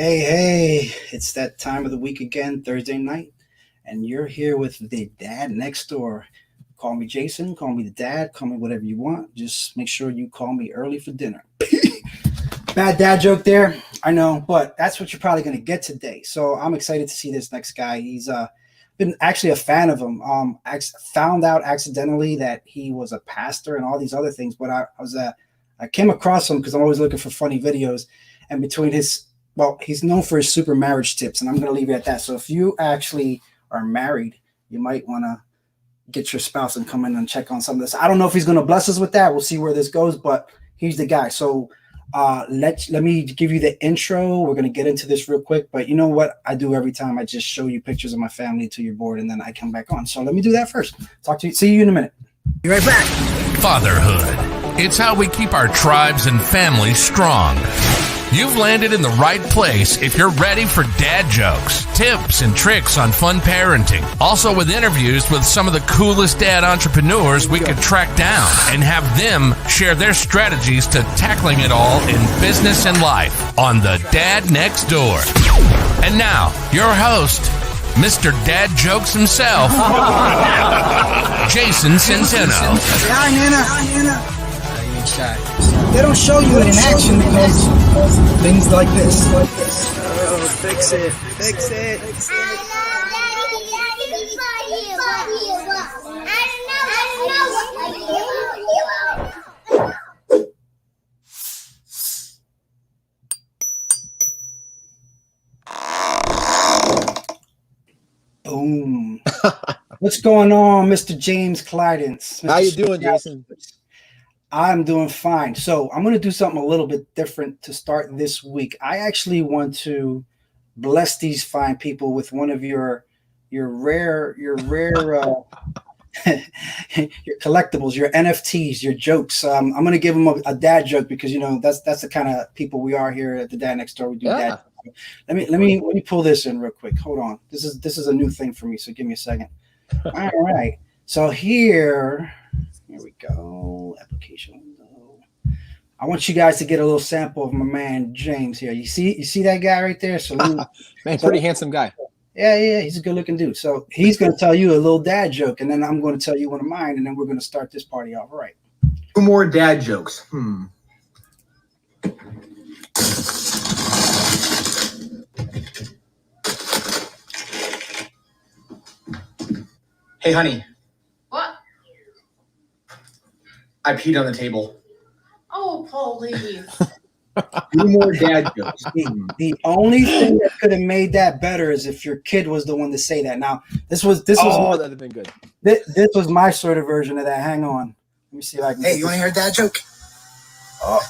Hey, it's that time of the week again, Thursday night, and you're here with the dad next door. Call me Jason, call me the dad, call me whatever you want. Just make sure you call me early for dinner. Bad dad joke there, I know, but that's what you're probably going to get today. So I'm excited to see this next guy. He's been actually a fan of him. Found out accidentally that he was a pastor and all these other things, but I came across him because I'm always looking for funny videos, and between he's known for his super marriage tips, and I'm going to leave it at that. So if you actually are married, you might want to get your spouse and come in and check on some of this. I don't know if he's going to bless us with that. We'll see where this goes, but he's the guy. So let me give you the intro. We're going to get into this real quick, but you know what I do every time? I just show you pictures of my family till you're bored, and then I come back on. So let me do that first. See you in a minute. Be right back. Fatherhood. It's how we keep our tribes and families strong. You've landed in the right place if you're ready for dad jokes, tips, and tricks on fun parenting. Also with interviews with some of the coolest dad entrepreneurs we could track down and have them share their strategies to tackling it all in business and life on The Dad Next Door. And now, your host, Mr. Dad Jokes himself, Jason Centeno. Hi, Nana. They don't show you it in action because things like this. Oh, fix it. Boom. What's going on, Mr. James Clidence? How you doing, Jason? I'm doing fine. So I'm going to do something a little bit different to start this week. I actually want to bless these fine people with one of your rare your collectibles, your NFTs, your jokes. I'm going to give them a dad joke because that's the kind of people we are here at the Dad Next Door. We do dad. Let me pull this in real quick. Hold on. This is a new thing for me, so give me a second. All right. So here we go. Application window. I want you guys to get a little sample of my man James here. You see that guy right there? So man, pretty handsome guy. Yeah, he's a good looking dude. So he's going to tell you a little dad joke, and then I'm going to tell you one of mine, and then we're going to start this party off. All right. 2 more dad jokes. Hey, honey. What? I peed on the table. Oh, please. 2 more dad jokes. The only thing that could have made that better is if your kid was the one to say that. Now, this was that'd have been good. This was my sort of version of that. Hang on. Let me see if I can. Hey, you want to hear a dad joke? Oh.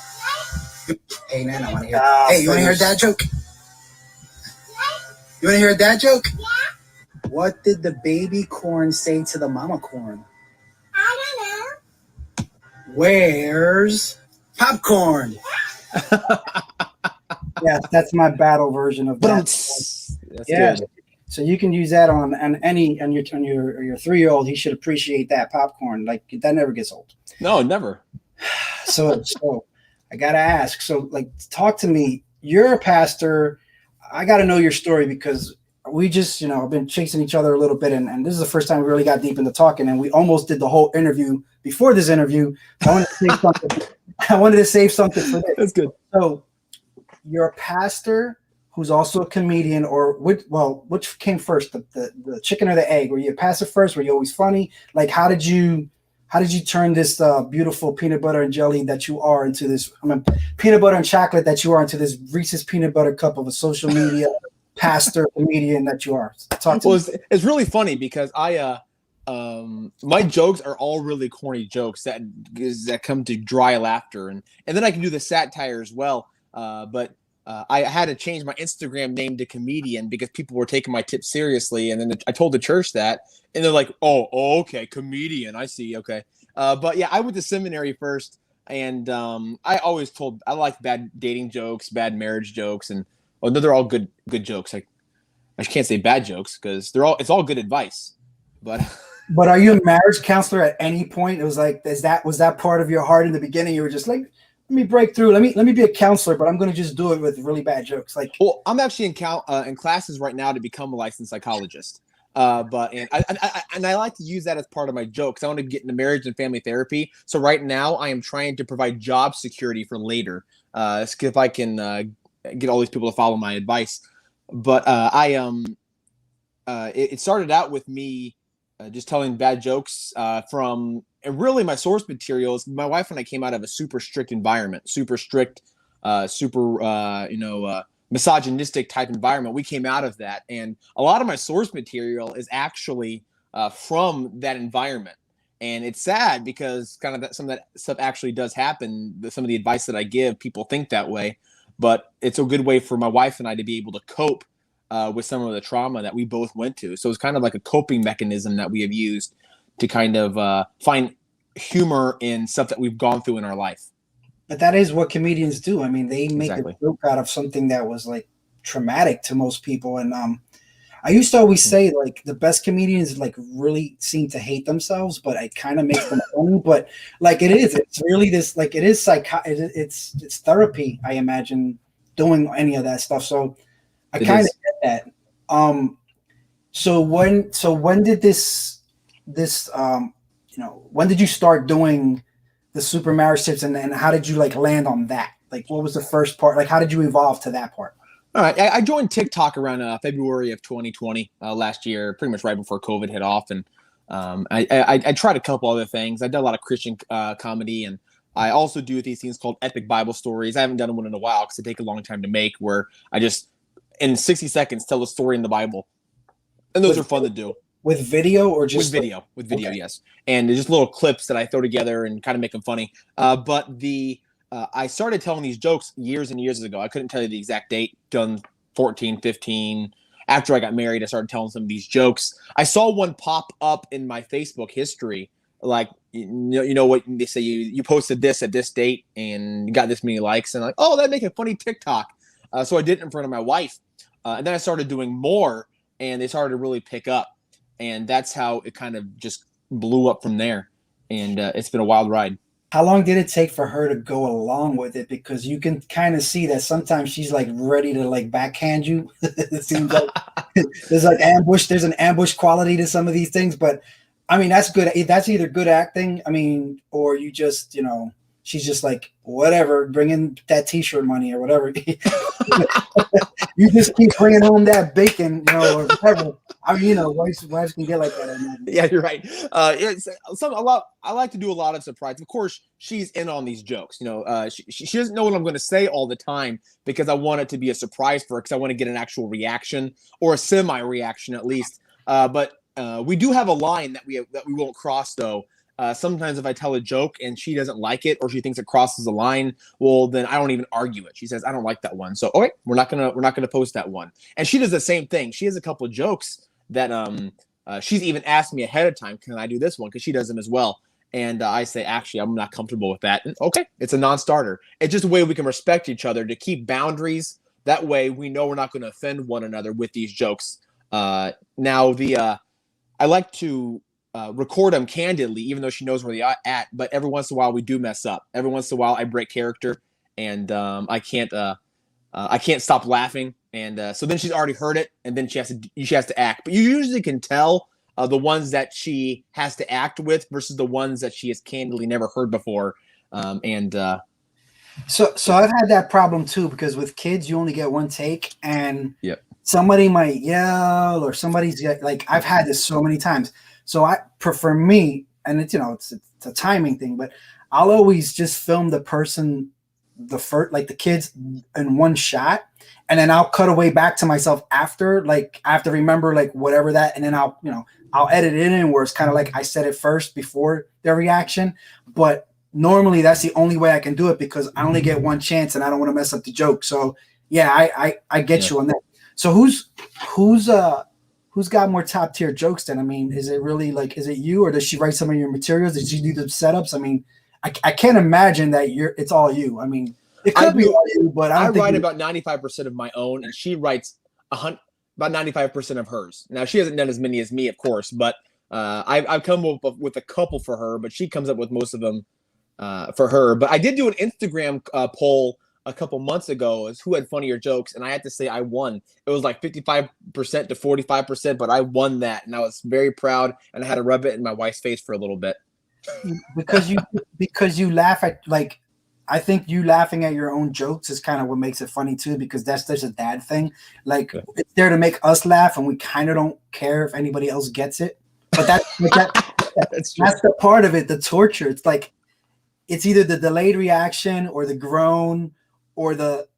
Hey, man, I want to hear. Hey, you want to hear a dad joke? You want to hear a dad joke? Yeah. What did the baby corn say to the mama corn? I don't know. Where's popcorn? Yeah, that's my battle version of that. That's good. So you can use that on your 3-year-old. He should appreciate that popcorn. Like that never gets old. No, never. So I gotta ask. So talk to me. You're a pastor. I gotta know your story because we just have been chasing each other a little bit, and this is the first time we really got deep into talking, and we almost did the whole interview before this interview. So I wanted to save something for this. That's good. So you're a pastor who's also a comedian, or which came first, the chicken or the egg? Were you a pastor first? Were you always funny? Like how did you turn this beautiful peanut butter and jelly that you are into this? Peanut butter and chocolate that you are into this Reese's peanut butter cup of a social media pastor comedian that you are. It's really funny because my jokes are all really corny jokes that come to dry laughter, and then I can do the satire as well. But I had to change my Instagram name to comedian because people were taking my tips seriously, and then I told the church that, and they're like, "Oh, okay, comedian. I see. Okay." But yeah, I went to seminary first, and I always told I like bad dating jokes, bad marriage jokes, and they're all good jokes. I can't say bad jokes because it's all good advice. But are you a marriage counselor at any point? It was like, was that part of your heart in the beginning? You were just like, me break through. Let me be a counselor, but I'm gonna just do it with really bad jokes. Like, Well, I'm actually in classes right now to become a licensed psychologist. But I like to use that as part of my jokes. I want to get into marriage and family therapy. So right now I am trying to provide job security for later. If I can get all these people to follow my advice. But it started out with me just telling bad jokes from, and really my source materials. My wife and I came out of a super strict environment, super strict, misogynistic type environment. We came out of that, and a lot of my source material is actually from that environment. And it's sad because kind of some of that stuff actually does happen. Some of the advice that I give, people think that way, but it's a good way for my wife and I to be able to cope with some of the trauma that we both went to. So it's kind of like a coping mechanism that we have used to kind of find humor in stuff that we've gone through in our life. but that is what comedians do. I mean, they make Exactly. a joke out of something that was like traumatic to most people. And I used to always say like the best comedians like really seem to hate themselves, but it kind of makes them funny. But like it's really this like it is it's therapy. I imagine doing any of that stuff. So I kind of get that. So when did this when did you start doing the super marriage tips, and how did you like land on that? Like, what was the first part? Like, how did you evolve to that part? All right. I joined TikTok around February of 2020 last year, pretty much right before COVID hit off. And I tried a couple other things. I did a lot of Christian comedy, and I also do these things called epic Bible stories. I haven't done one in a while because they take a long time to make, where I just, in 60 seconds, tell a story in the Bible. And those are fun to do. With video or just with video, okay. Yes. And just little clips that I throw together and kind of make them funny. But I started telling these jokes years and years ago. I couldn't tell you the exact date, done 14, 15. After I got married, I started telling some of these jokes. I saw one pop up in my Facebook history. Like, you know what they say, you posted this at this date and you got this many likes. And like, oh, that'd make a funny TikTok. So I did it in front of my wife. And then I started doing more, and they started to really pick up. And that's how it kind of just blew up from there. And it's been a wild ride. How long did it take for her to go along with it? Because you can kind of see that sometimes she's like ready to like backhand you. It seems like there's an ambush quality to some of these things. But I mean, that's good. That's either good acting. I mean, or you just, she's just like, whatever, bring in that t-shirt money or whatever. You just keep bringing home that bacon, or whatever. I mean, wives can get like that. Yeah, you're right. I like to do a lot of surprise. Of course, she's in on these jokes. She doesn't know what I'm going to say all the time because I want it to be a surprise for her, because I want to get an actual reaction or a semi-reaction at least. But we do have a line that we won't cross though. Sometimes if I tell a joke and she doesn't like it, or she thinks it crosses a line, well, then I don't even argue it. She says, I don't like that one. So, okay, we're not gonna post that one. And she does the same thing. She has a couple of jokes that she's even asked me ahead of time, can I do this one? Because she does them as well. And I say, actually, I'm not comfortable with that. And okay, it's a non-starter. It's just a way we can respect each other, to keep boundaries. That way we know we're not going to offend one another with these jokes. I like to record them candidly, even though she knows where they're at. But every once in a while, we do mess up. Every once in a while, I break character, and I can't stop laughing. And so then she's already heard it, and then she has to act. But you usually can tell the ones that she has to act with versus the ones that she has candidly never heard before. So I've had that problem too, because with kids, you only get one take, and yep. Somebody might yell, or somebody's like, I've had this so many times. So I prefer me, and it's it's a timing thing, but I'll always just film the person, the kids in one shot, and then I'll cut away back to myself after, like I have to remember like whatever that, and then I'll edit it in where it's kind of like I said it first before their reaction. But normally that's the only way I can do it, because I only get one chance and I don't want to mess up the joke. So yeah, I get you on that. So who's got more top tier jokes then? I mean, is it really like, is it you, or does she write some of your materials? Did you do the setups? I mean, I can't imagine that it's all you. I mean, it could be all you, but I write about 95% of my own, and she writes about 95% of hers. Now, she hasn't done as many as me, of course, but I've come up with a couple for her, but she comes up with most of them for her. But I did do an Instagram poll a couple months ago as who had funnier jokes, and I had to say I won. It was like 55% to 45%, but I won that, and I was very proud, and I had to rub it in my wife's face for a little bit. Because you laugh at, like, I think you laughing at your own jokes is kind of what makes it funny too, because that's just a dad thing. Like, it's there to make us laugh, and we kind of don't care if anybody else gets it. But that's the part of it, the torture. It's like, it's either the delayed reaction or the groan or the,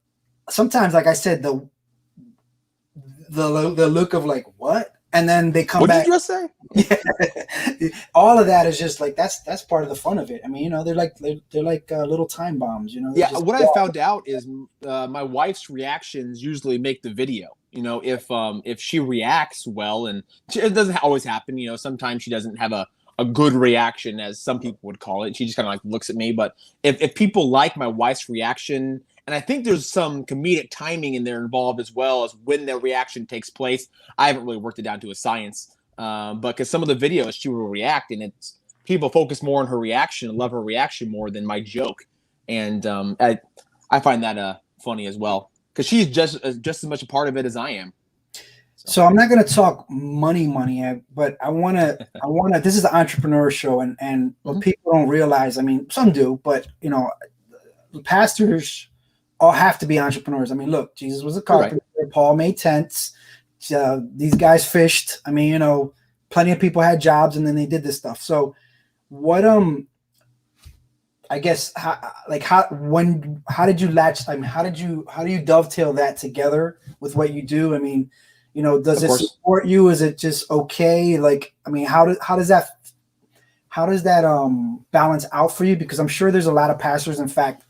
sometimes, like I said, the look of like, what? And then they come what back. What did you just say? Yeah. All of that is just like, that's part of the fun of it. I mean, you know, they're like little time bombs, you know. Yeah, what I found out is my wife's reactions usually make the video. You know, if she reacts well, and it doesn't always happen. You know, sometimes she doesn't have a good reaction, as some people would call it. She just kind of like looks at me. But if people like my wife's reaction, and I think there's some comedic timing in there involved as well as when the reaction takes place. I haven't really worked it down to a science, but because some of the videos she will react, and it's people focus more on her reaction and love her reaction more than my joke, and I find that funny as well, because she's just as much a part of it as I am. So I'm not going to talk money, but I want to. This is the entrepreneur show, and what people don't realize. I mean, some do, but you know, pastors all have to be entrepreneurs. I mean, look, Jesus was a carpenter. Right. Paul made tents. These guys fished. I mean, you know, plenty of people had jobs, and then they did this stuff. So, what I guess how did you latch? I mean, how do you dovetail that together with what you do? I mean, you know, does it support you? Is it just okay? Like, I mean, how does that balance out for you? Because I'm sure there's a lot of pastors. In fact,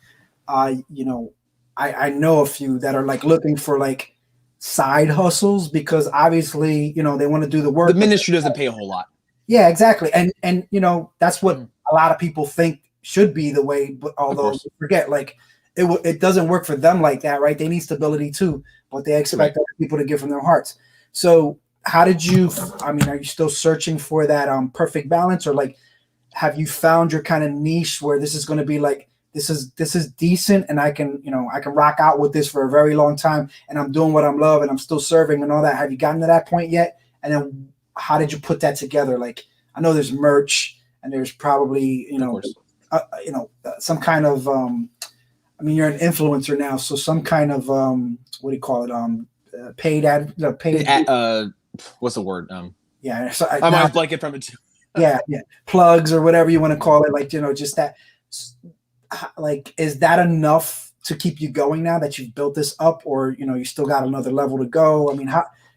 you know, I know a few that are like looking for like side hustles, because obviously, you know, they want to do the work. The ministry doesn't pay a whole lot. Yeah, exactly. And you know, that's what a lot of people think should be the way, but although you forget, like, it doesn't work for them like that, right? They need stability too, but they expect other people to give from their hearts. So how did you, I mean, are you still searching for that perfect balance, or like, have you found your kind of niche where this is going to be like, this is decent, and I can rock out with this for a very long time, and I'm doing what I'm love, and I'm still serving and all that? Have you gotten to that point yet? And then how did you put that together? Like, I know there's merch, and there's probably, some kind of, I mean, you're an influencer now, so some kind of, what do you call it? Paid ad, what's the word? Yeah. So I might blank it from it too. yeah. Plugs or whatever you want to call it. Like, you know, just that, like, is that enough to keep you going now that you've built this up, or, you know, you still got another level to go? I mean,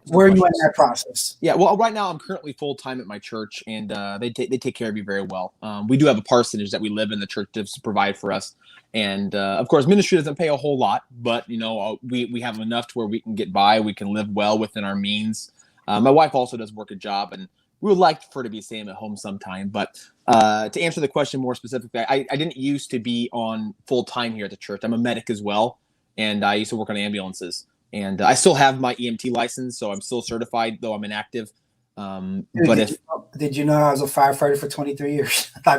where are you in that process? Yeah, well, right now I'm currently full time at my church, and they take care of me very well. We do have a parsonage that we live in. The church does provide for us, and of course, ministry doesn't pay a whole lot, but you know, we have enough to where we can get by. We can live well within our means. My wife also does work a job, and we would like for her to be staying at home sometime. But to answer the question more specifically, I didn't used to be on full time here at the church. I'm a medic as well, and I used to work on ambulances. And I still have my EMT license, so I'm still certified, though I'm inactive. Did you know I was a firefighter for 23 years? I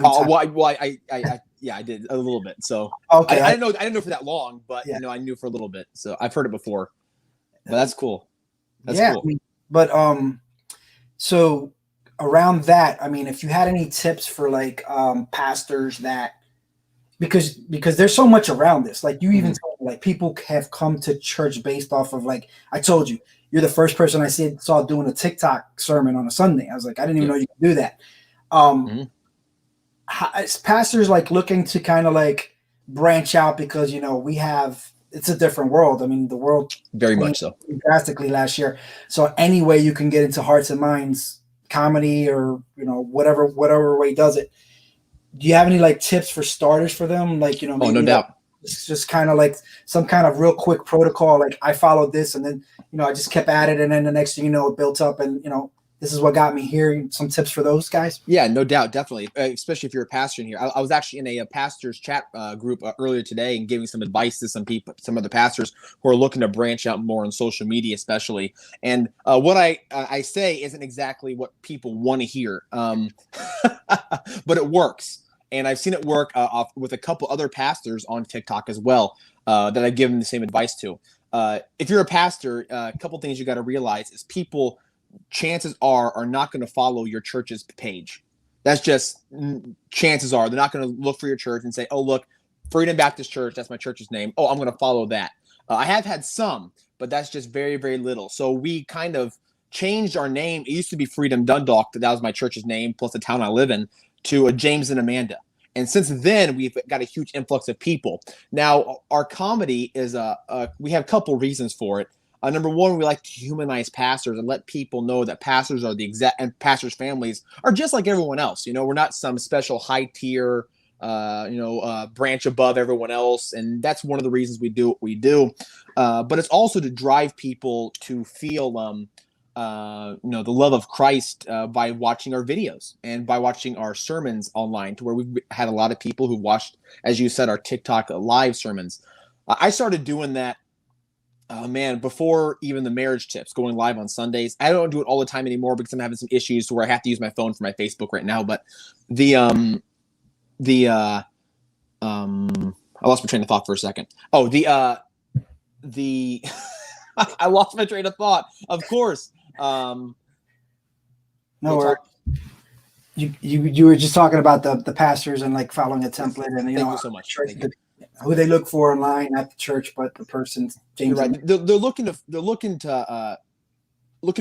did a little bit. So okay, I didn't know for that long, but you know, I knew for a little bit. So I've heard it before. But that's cool. That's cool. I mean, but so around that, I mean, if you had any tips for like pastors that, because there's so much around this, like you even told me, like people have come to church based off of, like, I told you, you're the first person I saw doing a TikTok sermon on a Sunday. I was like, I didn't even know you could do that. Is pastors like looking to kind of like branch out, because, you know, it's a different world. I mean, the world very much so drastically last year. So any way you can get into hearts and minds, comedy, or, you know, whatever way does it. Do you have any like tips for starters for them? Like, you know, maybe, no doubt. It's just kind of like some kind of real quick protocol. Like, I followed this, and then, you know, I just kept at it, and then the next thing you know, it built up, and, you know, this is what got me here. Some tips for those guys? Yeah, no doubt, definitely. Especially if you're a pastor in here. I was actually in a pastor's chat group earlier today, and giving some advice to some people, some of the pastors who are looking to branch out more on social media, especially. And what I say isn't exactly what people want to hear, but it works. And I've seen it work with a couple other pastors on TikTok as well that I've given the same advice to. If you're a pastor, a couple things you got to realize is people, chances are not going to follow your church's page. That's just chances are. They're not going to look for your church and say, oh, look, Freedom Baptist Church, that's my church's name. Oh, I'm going to follow that. I have had some, but that's just very, very little. So we kind of changed our name. It used to be Freedom Dundalk. That was my church's name, plus the town I live in, to James and Amanda. And since then, we've got a huge influx of people. Now, our comedy is we have a couple reasons for it. Number one, we like to humanize pastors and let people know that pastors are the exact, and pastors' families are just like everyone else. You know, we're not some special high tier, branch above everyone else. And that's one of the reasons we do what we do. But it's also to drive people to feel, the love of Christ by watching our videos and by watching our sermons online, to where we've had a lot of people who watched, as you said, our TikTok live sermons. I started doing that, before even the marriage tips, going live on Sundays. I don't do it all the time anymore because I'm having some issues to where I have to use my phone for my Facebook right now. But I lost my train of thought for a second. Oh, I lost my train of thought. Of course. No, you were just talking about the pastors and like following a template, and Thank you so much. Who they look for online at the church, but the person. You're right. They're looking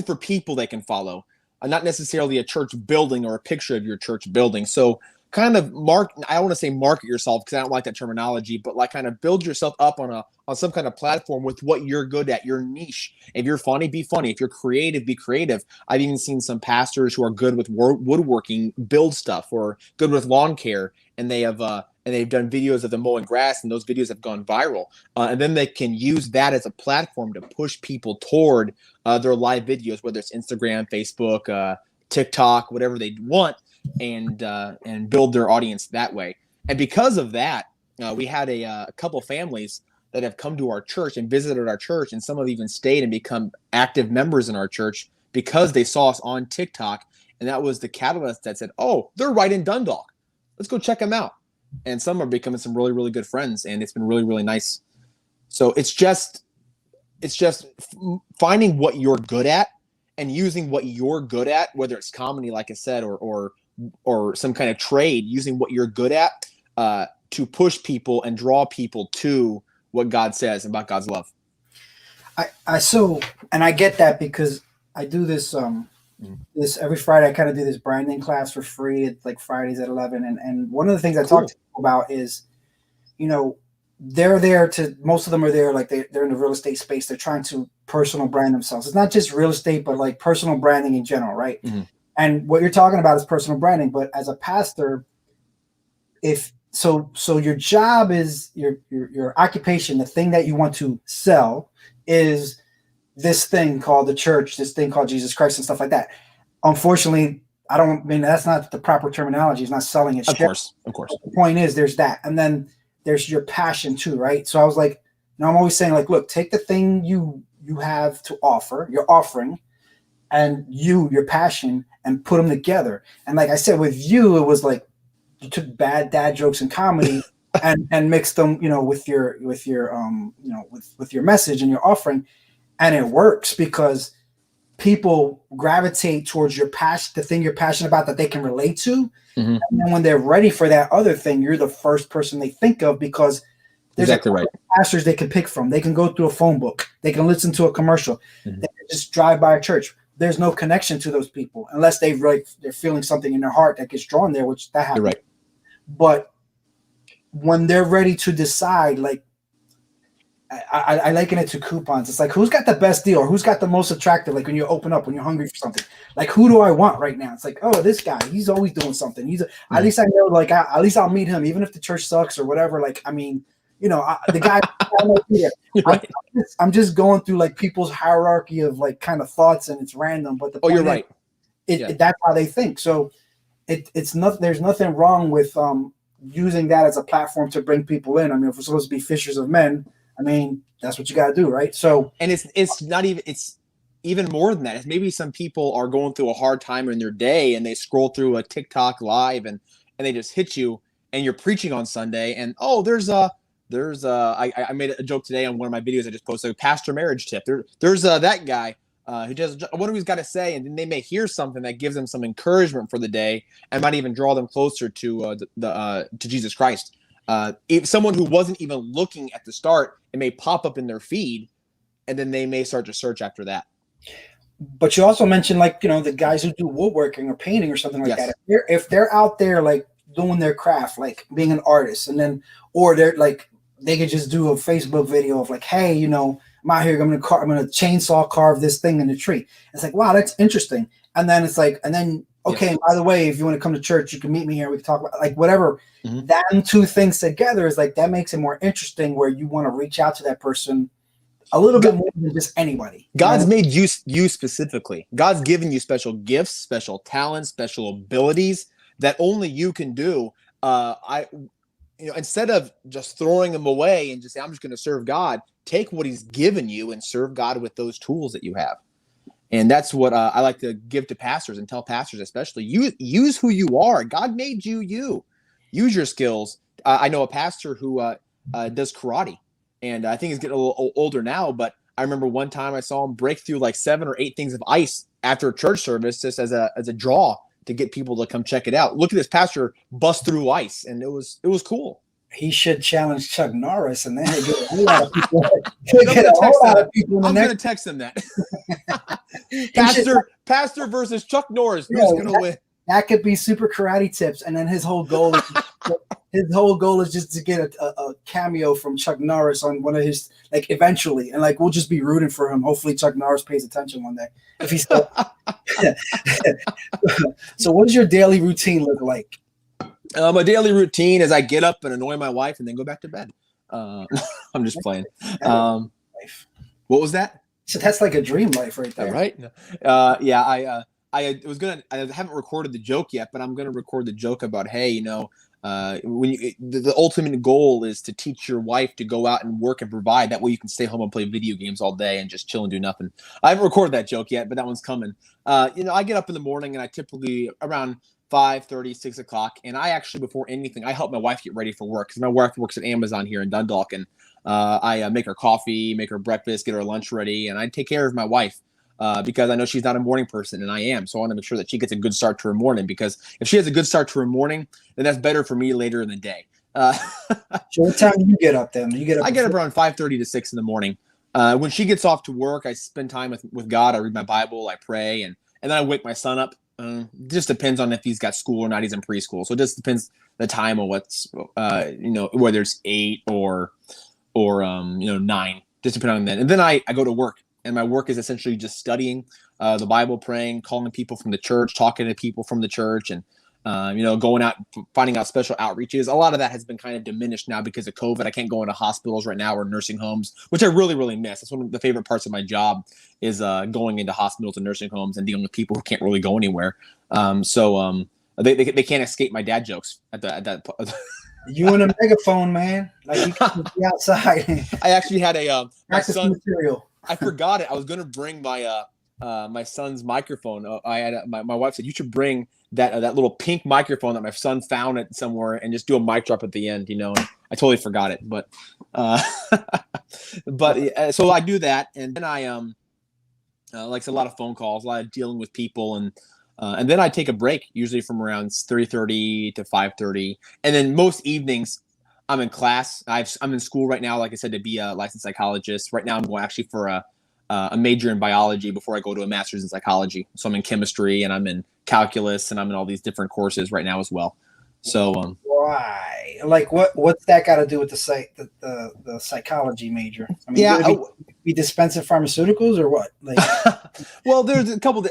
for people they can follow, not necessarily a church building or a picture of your church building. So kind of I don't want to say market yourself because I don't like that terminology, but like kind of build yourself up on some kind of platform with what you're good at, your niche. If you're funny, be funny. If you're creative, be creative. I've even seen some pastors who are good with woodworking, build stuff, or good with lawn care, and they've done videos of them mowing grass, and those videos have gone viral. And then they can use that as a platform to push people toward their live videos, whether it's Instagram, Facebook, TikTok, whatever they want, and build their audience that way. And because of that, we had a couple families that have come to our church and visited our church, and some have even stayed and become active members in our church because they saw us on TikTok. And that was the catalyst that said, oh, they're right in Dundalk. Let's go check them out. And some are becoming some really, really good friends, and it's been really, really nice. So it's just finding what you're good at and using what you're good at, whether it's comedy, like I said, or some kind of trade, using what you're good at to push people and draw people to what God says about God's love. I get that because I do this this every Friday. I kind of do this branding class for free. It's like Fridays at 11. And one of the things I talk to people about is, they're there most of them are there, like they're in the real estate space. They're trying to personal brand themselves. It's not just real estate, but like personal branding in general, right? Mm-hmm. And what you're talking about is personal branding. But as a pastor, so your job is your occupation, the thing that you want to sell is this thing called the church, this thing called Jesus Christ and stuff like that. Unfortunately, that's not the proper terminology. It's not selling it. Of course. But the point is there's that. And then there's your passion too, right? So I was like, I'm always saying, like, look, take the thing you have to offer, your offering, and your passion, and put them together. And like I said, with you, it was like you took bad dad jokes and comedy and mixed them, with your message and your offering. And it works because people gravitate towards your passion, the thing you're passionate about that they can relate to. Mm-hmm. And then when they're ready for that other thing, you're the first person they think of, because there's exactly right pastors they can pick from. They can go through a phone book. They can listen to a commercial. Mm-hmm. They can just drive by a church. There's no connection to those people unless they're feeling something in their heart that gets drawn there, which that happens. You're right. But when they're ready to decide, like, I liken it to coupons. It's like, who's got the best deal, or who's got the most attractive? Like when you open up, when you're hungry for something, like, who do I want right now? It's like, oh, this guy, he's always doing something. At least I know, like, at least I'll meet him, even if the church sucks or whatever. Like, I mean, the guy, right. I'm just going through like people's hierarchy of like kind of thoughts, and it's random. But you're right. That's how they think. So it's not. There's nothing wrong with using that as a platform to bring people in. I mean, if we're supposed to be fishers of men, I mean, that's what you got to do, right? So, and it's even more than that. It's maybe some people are going through a hard time in their day, and they scroll through a TikTok live, and they just hit you, and you're preaching on Sunday, and I made a joke today on one of my videos I just posted, a pastor marriage tip. There's that guy who just what he's got to say, and then they may hear something that gives them some encouragement for the day and might even draw them closer to to Jesus Christ. If someone who wasn't even looking at the start, it may pop up in their feed, and then they may start to search after that. But you also mentioned, like, the guys who do woodworking or painting or something like Yes. that. If they're out there like doing their craft, like being an artist, and then or they're like they could just do a Facebook video of like, hey, I'm out here, I'm gonna chainsaw carve this thing in the tree. It's like, wow, that's interesting. And then it's like, okay, Yes. by the way, if you want to come to church, you can meet me here. We can talk about like whatever. Mhm. That and two things together is like that makes it more interesting, where you want to reach out to that person a little bit more than just anybody. God's made you specifically. God's given you special gifts, special talents, special abilities that only you can do. Instead of just throwing them away and just say, I'm just going to serve God, take what he's given you and serve God with those tools that you have. And that's what I like to give to pastors and tell pastors, especially, use who you are. God made you. Use your skills. I know a pastor who does karate, and I think he's getting a little older now, but I remember one time I saw him break through like 7 or 8 things of ice after a church service, just as a draw to get people to come check it out. Look at this pastor bust through ice, and it was cool. He should challenge Chuck Norris, and then he'll get a whole lot of people. I'm going to text him that. Pastor versus Chuck Norris. Who's going to win? That could be super karate tips, and then his whole goal is just to get a cameo from Chuck Norris on one of his, like, eventually, and like we'll just be rooting for him. Hopefully, Chuck Norris pays attention one day if he's still. So, what does your daily routine look like? My daily routine is I get up and annoy my wife and then go back to bed. I'm just playing. What was that? So that's like a dream life right there. Right? I haven't recorded the joke yet, but I'm gonna record the joke about, hey, when the ultimate goal is to teach your wife to go out and work and provide. That way you can stay home and play video games all day and just chill and do nothing. I haven't recorded that joke yet, but that one's coming. I get up in the morning and I typically around 5:30, 6 o'clock. And I actually, before anything, I help my wife get ready for work because my wife works at Amazon here in Dundalk. And I make her coffee, make her breakfast, get her lunch ready. And I take care of my wife because I know she's not a morning person and I am. So I want to make sure that she gets a good start to her morning, because if she has a good start to her morning, then that's better for me later in the day. So what time do you get up then? I get up around 5:30 to 6 in the morning. When she gets off to work, I spend time with God. I read my Bible, I pray, and then I wake my son up. Just depends on if he's got school or not. He's in preschool, so it just depends the time of what's whether it's 8 or 9, just depending on that. And then I go to work, and my work is essentially just studying the Bible, praying, calling people from the church, talking to people from the church, and going out, finding out special outreaches. A lot of that has been kind of diminished now because of COVID. I can't go into hospitals right now or nursing homes, which I really, really miss. That's one of the favorite parts of my job is going into hospitals and nursing homes and dealing with people who can't really go anywhere. They can't escape my dad jokes at that. You and a megaphone, man. Like you can be outside. I actually had my Practice son. material. I forgot it. I was going to bring my my son's microphone. I had my wife said you should bring that little pink microphone that my son found it somewhere and just do a mic drop at the end. And I totally forgot it, but so I do that, and then I like a lot of phone calls, a lot of dealing with people, and then I take a break usually from around 3:30 to 5:30, and then most evenings I'm in class. I'm in school right now, like I said, to be a licensed psychologist. Right now I'm going actually for a major in biology before I go to a master's in psychology. So I'm in chemistry and I'm in calculus and I'm in all these different courses right now as well. So why? Like what's that got to do with the psychology major? I mean, yeah, be dispensing pharmaceuticals or what? Like, well, there's a couple.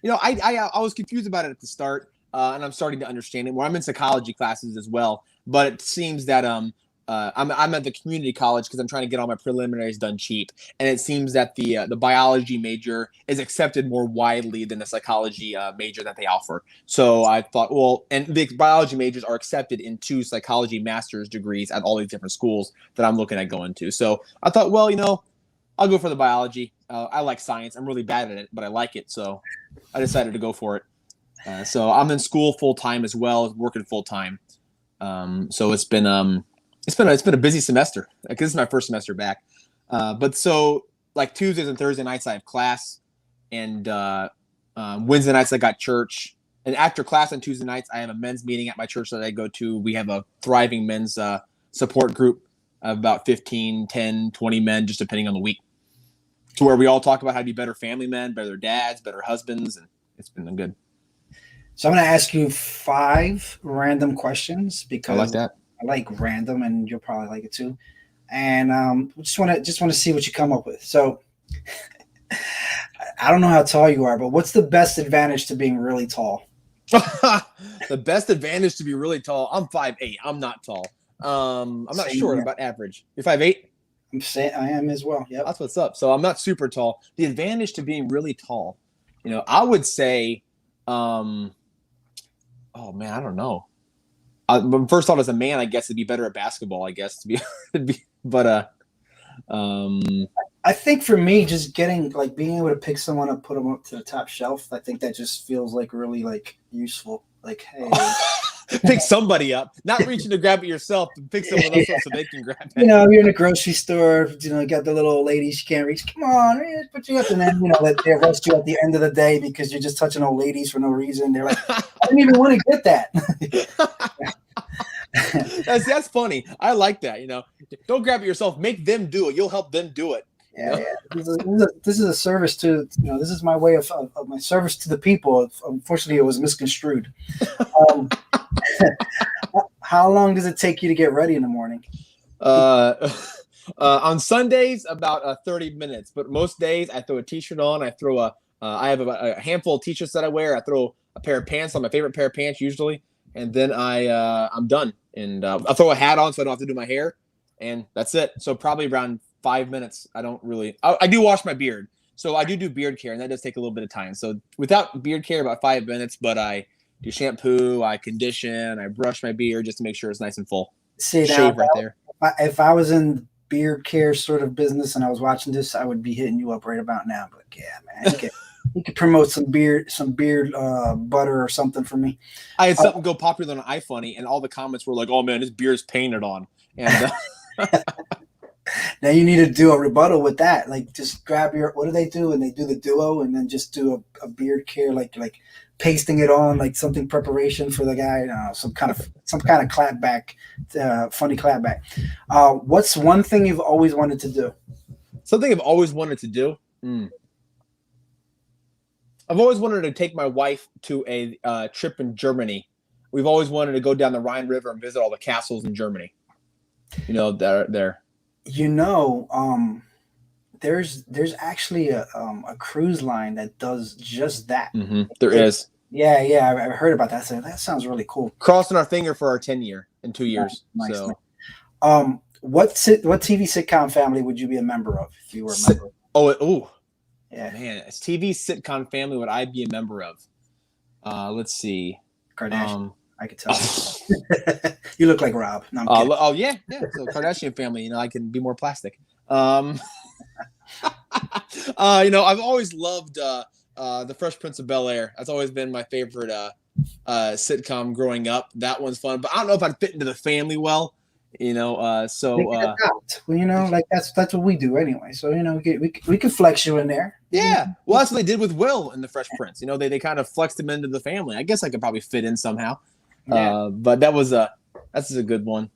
I was confused about it at the start, and I'm starting to understand it. Where I'm in psychology classes as well, but it seems that I'm at the community college because I'm trying to get all my preliminaries done cheap, and it seems that the biology major is accepted more widely than the psychology major that they offer. So I thought, well, and the biology majors are accepted in 2 psychology master's degrees at all these different schools that I'm looking at going to. So I thought, well, I'll go for the biology. I like science. I'm really bad at it, but I like it, so I decided to go for it. So I'm in school full time as well as working full time. So it's been a busy semester because this is my first semester back. But so like Tuesdays and Thursday nights I have class, and Wednesday nights I got church. And after class on Tuesday nights, I have a men's meeting at my church that I go to. We have a thriving men's support group of about 15, 10, 20 men, just depending on the week, to where we all talk about how to be better family men, better dads, better husbands, and it's been good. So I'm going to ask you 5 random questions because I like that. I like random, and you'll probably like it too. And just want to see what you come up with. So I don't know how tall you are, but what's the best advantage to being really tall? The best advantage to be really tall. I'm 5'8". I'm not tall. I'm not Same short. here. I'm about average. You're 5'8". I'm saying I am as well. Yep. That's what's up. So I'm not super tall. The advantage to being really tall, I would say, oh man, I don't know. But first thought as a man, I guess it'd be better at basketball. I guess but I think for me, just getting being able to pick someone up, put them up to the top shelf. I think that just feels really useful. Like, hey, pick somebody up, not reaching to grab it yourself, but pick someone else up so they can grab it. You're in a grocery store. You got the little old lady. She can't reach. Come on, put you up, and then let they arrest you at the end of the day because you're just touching old ladies for no reason. They're like, I didn't even want to get that. That's funny. I like that. Don't grab it yourself. Make them do it. You'll help them do it. Yeah. This is a service to this is my way of my service to the people. Unfortunately, it was misconstrued. How long does it take you to get ready in the morning? On Sundays, about 30 minutes. But most days, I throw a t-shirt on. I have about a handful of t-shirts that I wear. I throw a pair of pants on, my favorite pair of pants usually, and then I'm done. And I'll throw a hat on so I don't have to do my hair, and that's it. So probably around 5 minutes. I don't really. I do wash my beard, so I do beard care, and that does take a little bit of time. So without beard care, about 5 minutes. But I do shampoo, I condition, I brush my beard just to make sure it's nice and full. See, shave right there. If I was in beard care sort of business and I was watching this, I would be hitting you up right about now. But yeah, man, you could promote some beard butter or something for me. I had something go popular on iFunny, and all the comments were like, "Oh man, his beard's painted on." And now you need to do a rebuttal with that. Like, just grab what do they do? And they do the duo, and then just do a beard care, like pasting it on, like something preparation for the guy. Some kind of clapback, funny clapback. What's one thing you've always wanted to do? Something I've always wanted to do. I've always wanted to take my wife to a trip in Germany. We've always wanted to go down the Rhine River and visit all the castles in Germany. There. There's actually a cruise line that does just that. Mm-hmm. There is. Yeah, I've heard about that. So that sounds really cool. Crossing our finger for our 10-year in 2 years. Nice. So, what TV sitcom family would you be a member of if you were a member? Yeah, man, a TV sitcom family would I be a member of? Let's see. Kardashian. I could tell. You look like Rob. No, I'm kidding. Yeah. So Kardashian family, I can be more plastic. I've always loved The Fresh Prince of Bel-Air. That's always been my favorite sitcom growing up. That one's fun, but I don't know if I'd fit into the family well. That's what we do anyway. So we can flex you in there. Yeah, well, that's what they did with Will in The Fresh Prince. They kind of flexed him into the family. I guess I could probably fit in somehow. Yeah. But that's a good one.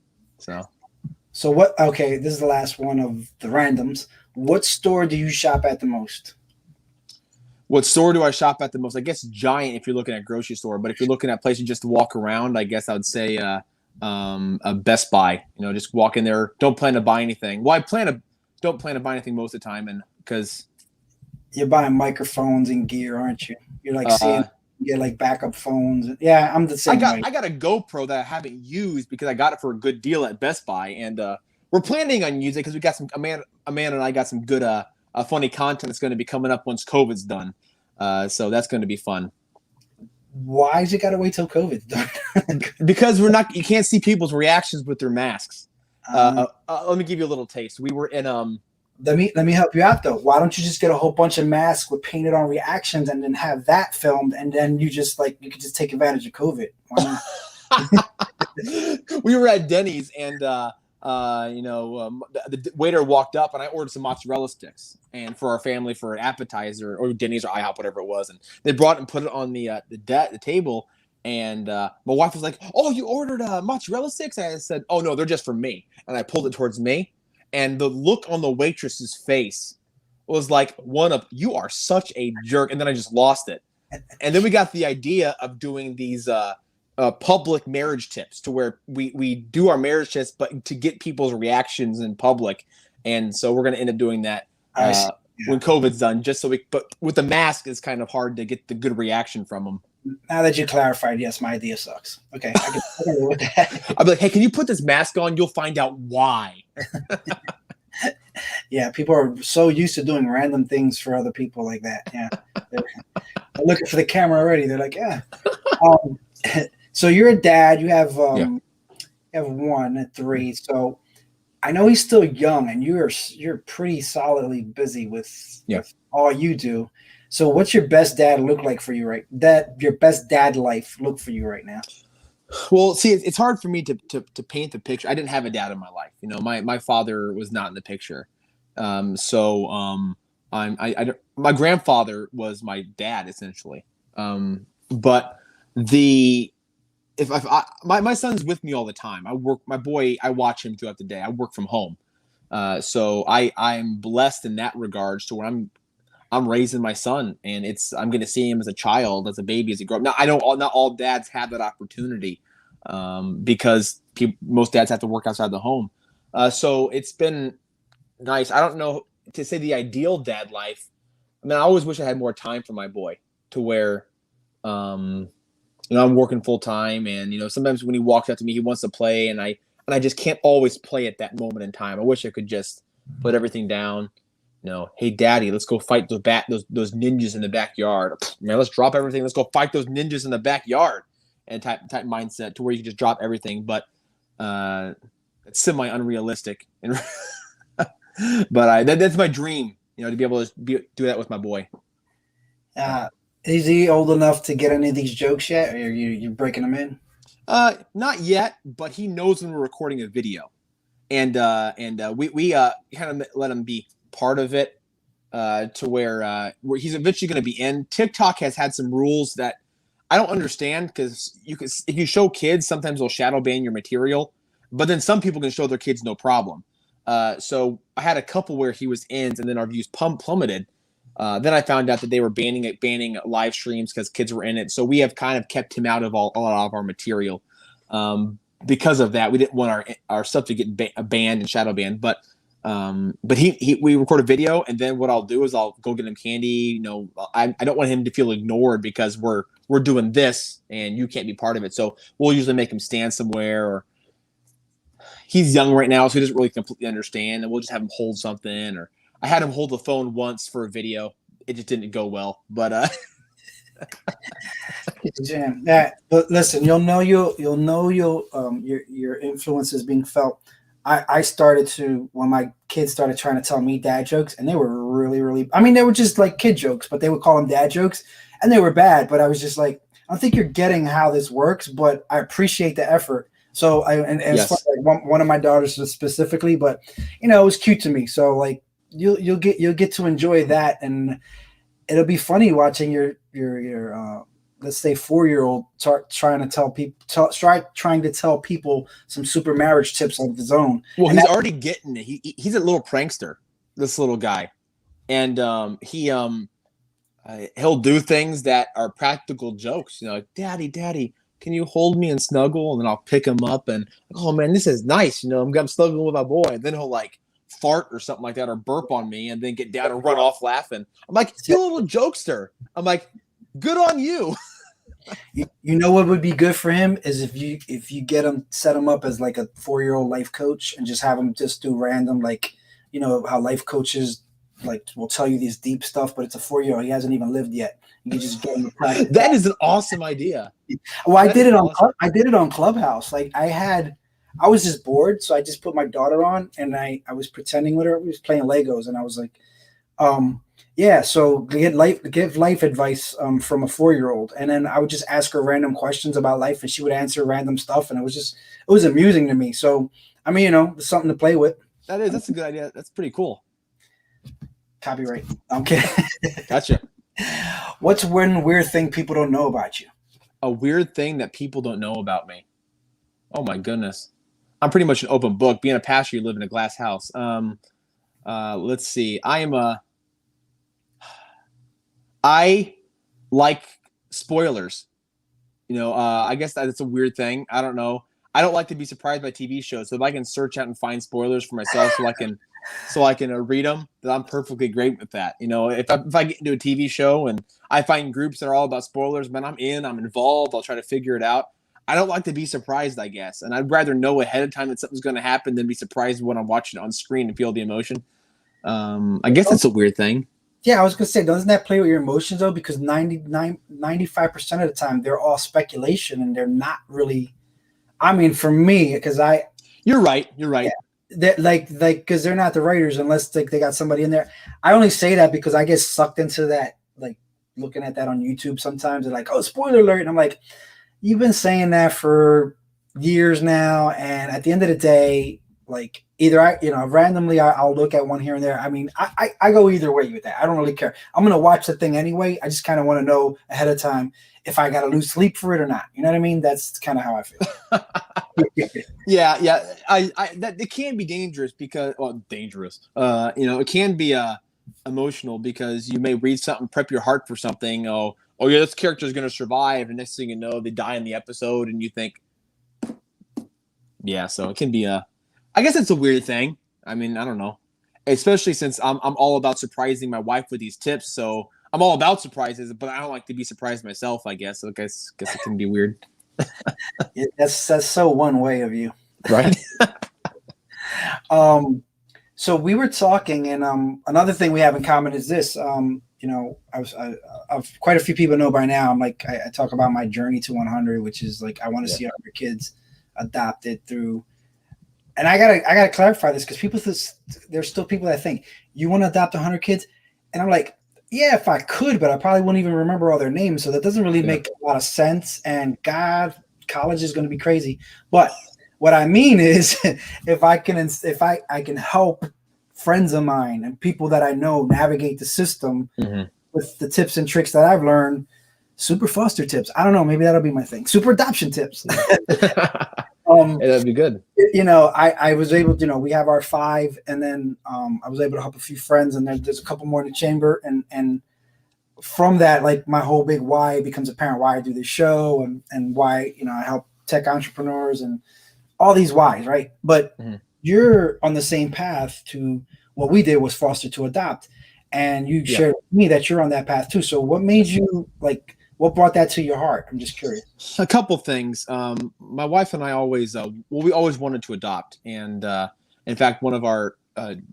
So what? Okay, this is the last one of the randoms. What store do you shop at the most? What store do I shop at the most? I guess Giant if you're looking at grocery store, but if you're looking at places just to walk around, I guess I would say a Best Buy. Just walk in there. Don't plan to buy anything. Well, don't plan to buy anything most of the time, and because you're buying microphones and gear, aren't you? You're seeing you get backup phones. Yeah, I'm the same way. I got a GoPro that I haven't used because I got it for a good deal at Best Buy, and we're planning on using it because we got some Amanda and I got some good funny content that's going to be coming up once COVID's done. So that's going to be fun. Why has it got to wait till COVID's done? Because you can't see people's reactions with their masks. Let me give you a little taste. We were in Let me help you out though. Why don't you just get a whole bunch of masks with painted on reactions and then have that filmed, and then you could just take advantage of COVID? Why not? We were at Denny's and the waiter walked up and I ordered some mozzarella sticks and for our family for an appetizer or Denny's or IHOP, whatever it was. And they brought it and put it on the table. And my wife was like, "Oh, you ordered mozzarella sticks?" I said, "Oh no, they're just for me." And I pulled it towards me, and the look on the waitress's face was like one of "You are such a jerk," and then I just lost it. And then we got the idea of doing these public marriage tips to where we do our marriage tips, but to get people's reactions in public. And so we're going to end up doing that when COVID's done, just so but with the mask, it's kind of hard to get the good reaction from them. Now that you clarified, yes, my idea sucks. Okay, I can go with that. I'll be like, "Hey, can you put this mask on? You'll find out why." Yeah, people are so used to doing random things for other people like that. Yeah, they're looking for the camera already. They're like, yeah. So you're a dad. You have you have 1 and 3. So I know he's still young, and you're pretty solidly busy with all you do. So what's your best dad look like for you your best dad life look for you right now? Well, see, it's hard for me to paint the picture. I didn't have a dad in my life. You know, my father was not in the picture. My grandfather was my dad essentially. But my son's with me all the time. I watch him throughout the day. I work from home. So I'm blessed in that regards to where I'm raising my son, and I'm going to see him as a child, as a baby, as he grows up. Now, I know not all dads have that opportunity because most dads have to work outside the home. So it's been nice. I don't know to say the ideal dad life. I mean, I always wish I had more time for my boy to where, I'm working full time, and sometimes when he walks up to me, he wants to play, and I just can't always play at that moment in time. I wish I could just put everything down. Hey, Daddy, let's go fight those ninjas in the backyard. Man, let's drop everything. Let's go fight those ninjas in the backyard. And type mindset to where you can just drop everything. But it's semi unrealistic. But that's my dream. To be able to do that with my boy. Is he old enough to get any of these jokes yet? Or are you breaking them in? Not yet, but he knows when we're recording a video, and we kind of let him be part of it to where he's eventually going to be in. TikTok has had some rules that I don't understand, because if you show kids, sometimes they'll shadow ban your material, but then some people can show their kids no problem. So I had a couple where he was in, and then our views plummeted. Then I found out that they were banning live streams because kids were in it. So we have kind of kept him out of a lot of our material because of that. We didn't want our stuff to get banned and shadow banned, but we record a video, and then what I'll do is I'll go get him candy. I don't want him to feel ignored because we're doing this and you can't be part of it. So we'll usually make him stand somewhere, or he's young right now, so he doesn't really completely understand, and we'll just have him hold something. Or I had him hold the phone once for a video. It just didn't go well, but yeah. But listen, you'll know your influence is being felt. I started to, when my kids started trying to tell me dad jokes, and they were really, really, they were just like kid jokes, but they would call them dad jokes, and they were bad. But I was just like, I don't think you're getting how this works, but I appreciate the effort. So it's funny, like one of my daughters specifically, but it was cute to me. So like you'll get to enjoy that, and it'll be funny watching your let's say 4-year-old trying to tell people some super marriage tips of his own. Well, and he's already getting it. He's a little prankster, this little guy, and he'll do things that are practical jokes. Like, Daddy, can you hold me and snuggle? And then I'll pick him up and, oh man, this is nice. I'm snuggling with my boy. And then he'll like fart or something like that, or burp on me, and then get down and run off laughing. I'm like, you're a little jokester. I'm like, good on you. You know what would be good for him is if you set him up as like a 4-year-old life coach, and just have him just do random, like, how life coaches like will tell you these deep stuff, but it's a 4-year-old. He hasn't even lived yet. You can just get him to practice. That is an awesome idea. Well, I did it on Clubhouse. Like I was just bored, so I just put my daughter on, and I was pretending with her. We was playing Legos, and I was like, Yeah, so give life advice from a 4-year-old, and then I would just ask her random questions about life, and she would answer random stuff, and it was amusing to me. So I mean, it's something to play with. That's a good idea. That's pretty cool. Copyright. Okay. Gotcha. What's one weird thing people don't know about you? A weird thing that people don't know about me. Oh my goodness. I'm pretty much an open book. Being a pastor, you live in a glass house. Let's see. I like spoilers. I guess that's a weird thing. I don't know. I don't like to be surprised by TV shows. So if I can search out and find spoilers for myself, so I can read them, then I'm perfectly great with that. If I get into a TV show and I find groups that are all about spoilers, man, I'm involved. I'll try to figure it out. I don't like to be surprised, I guess, and I'd rather know ahead of time that something's going to happen than be surprised when I'm watching it on screen and feel the emotion. I guess that's a weird thing. Yeah, I was gonna say, doesn't that play with your emotions though? Because 95% of the time they're all speculation and they're not really. I mean, for me, because You're right. Yeah, because they're not the writers unless they got somebody in there. I only say that because I get sucked into that, like looking at that on YouTube sometimes. They're like, "Oh, spoiler alert," and I'm like, "You've been saying that for years now," and at the end of the day, like either randomly I'll look at one here and there. I mean, I go either way with that. I don't really care. I'm gonna watch the thing anyway. I just kind of want to know ahead of time if I gotta lose sleep for it or not. You know what I mean? That's kind of how I feel. Yeah. That it can be dangerous because, dangerous. It can be emotional because you may read something, prep your heart for something. Oh yeah, this character is gonna survive, and next thing you know, they die in the episode, and you think, yeah. So it can be I guess it's a weird thing. I mean, I don't know. Especially since I'm all about surprising my wife with these tips, so I'm all about surprises, but I don't like to be surprised myself, I guess. So I guess it can be weird. Yeah, that's so one way of you. Right? So we were talking, and another thing we have in common is this. I've quite a few people know by now. I'm like, I talk about my journey to 100, which is like I want to see 100 kids adopted through. And I gotta clarify this because there's still people that think you want to adopt 100 kids, and I'm like, yeah, if I could, but I probably wouldn't even remember all their names, so that doesn't really make a lot of sense. And God, college is going to be crazy. But what I mean is, if I can help friends of mine and people that I know navigate the system with the tips and tricks that I've learned, super foster tips. I don't know, maybe that'll be my thing. Super adoption tips. That'd be good. I was able to, we have our 5, and then I was able to help a few friends, and there's a couple more in the chamber, and from that, like my whole big why becomes apparent, why I do this show, and why I help tech entrepreneurs and all these whys, right? But you're on the same path to what we did was foster to adopt, and you shared with me that you're on that path too. So what made you what brought that to your heart? I'm just curious. A couple things. My wife and I always, we always wanted to adopt, and in fact, one of our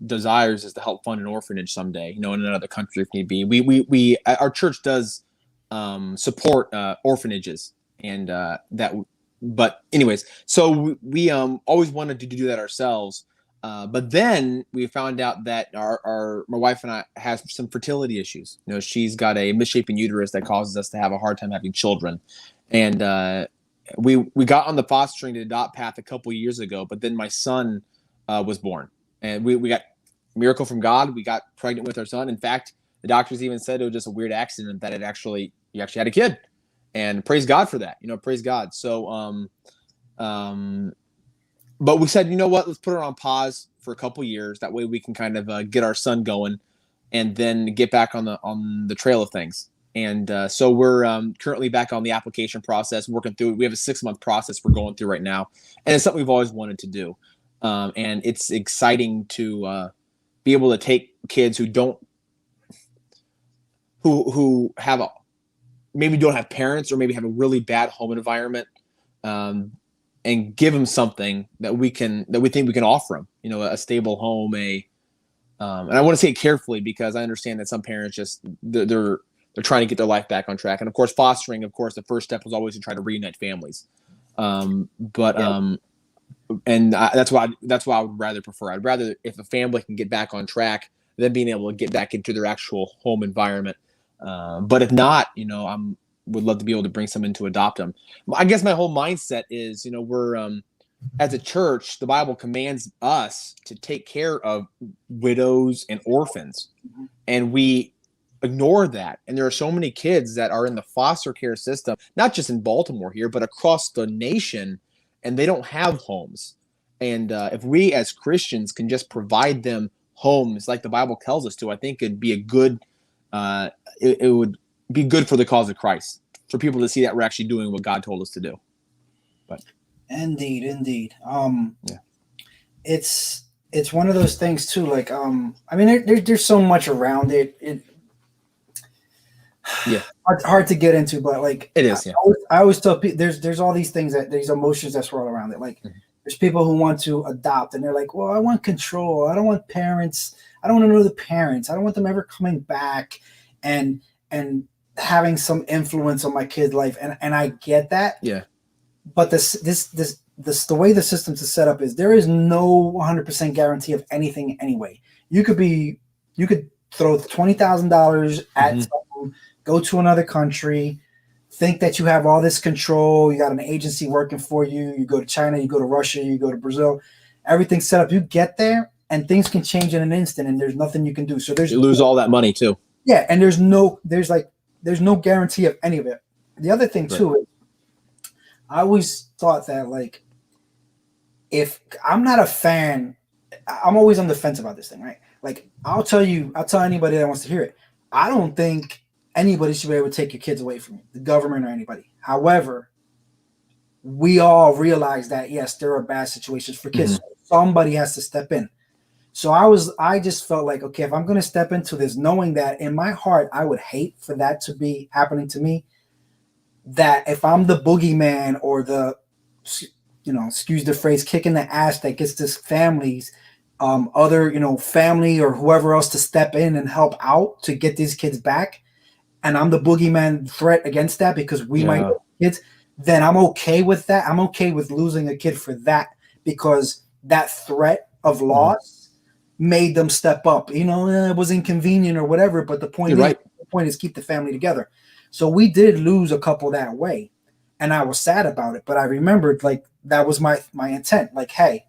desires is to help fund an orphanage someday. In another country if need be. We our church does support orphanages, and that. But anyways, so we always wanted to do that ourselves. But then we found out that my wife and I has some fertility issues. She's got a misshapen uterus that causes us to have a hard time having children. And we got on the fostering to adopt path a couple years ago, but then my son was born, and we got miracle from God. We got pregnant with our son. In fact, the doctors even said it was just a weird accident that you actually had a kid, and praise God for that. Praise God. So, but we said, what? Let's put it on pause for a couple years. That way we can kind of get our son going, and then get back on the trail of things. And so we're currently back on the application process, working through it. We have a 6-month process we're going through right now, and it's something we've always wanted to do. And it's exciting to be able to take kids who have maybe don't have parents, or maybe have a really bad home environment. And give them something that we think we can offer them, a stable home, and I want to say it carefully because I understand that some parents just they're trying to get their life back on track. And of course, fostering, the first step was always to try to reunite families. And that's why I would rather prefer. I'd rather if a family can get back on track, them being able to get back into their actual home environment. But if not, would love to be able to bring someone to adopt them. I guess my whole mindset is, we're as a church, the Bible commands us to take care of widows and orphans, and we ignore that. And there are so many kids that are in the foster care system, not just in Baltimore here, but across the nation, and they don't have homes. And if we as Christians can just provide them homes like the Bible tells us to, I think it'd be a good, it would be good for the cause of Christ, for people to see that we're actually doing what God told us to do. But Indeed. Yeah. It's one of those things too. Like, I mean, there's so much around it. Yeah, hard to get into, but like it is. Yeah, I always tell people there's all these things these emotions that swirl around it. Like, there's people who want to adopt, and they're like, well, I want control. I don't want parents. I don't want to know the parents. I don't want them ever coming back and having some influence on my kid's life. And I get that. Yeah. But the way the systems is set up is there is no 100% guarantee of anything anyway. You could throw $20,000 at someone, go to another country, think that you have all this control. You got an agency working for you. You go to China, you go to Russia, you go to Brazil, everything's set up. You get there and things can change in an instant and there's nothing you can do. So you lose all that money too. Yeah. And there's no guarantee of any of it. The other thing too, is I always thought that, like, if I'm not a fan, I'm always on the fence about this thing, right? Like, I'll tell anybody that wants to hear it. I don't think anybody should be able to take your kids away from you, the government or anybody. However, we all realize that, yes, there are bad situations for kids. So somebody has to step in. So I just felt like, okay, if I'm going to step into this, knowing that in my heart, I would hate for that to be happening to me, that if I'm the boogeyman or the, excuse the phrase, kicking the ass that gets this family's other, family or whoever else to step in and help out to get these kids back, and I'm the boogeyman threat against that because we might get kids, then I'm okay with that. I'm okay with losing a kid for that, because that threat of loss made them step up. It was inconvenient or whatever, but the point is keep the family together. So we did lose a couple that way, and I was sad about it. But I remembered, like, that was my intent. Like, hey,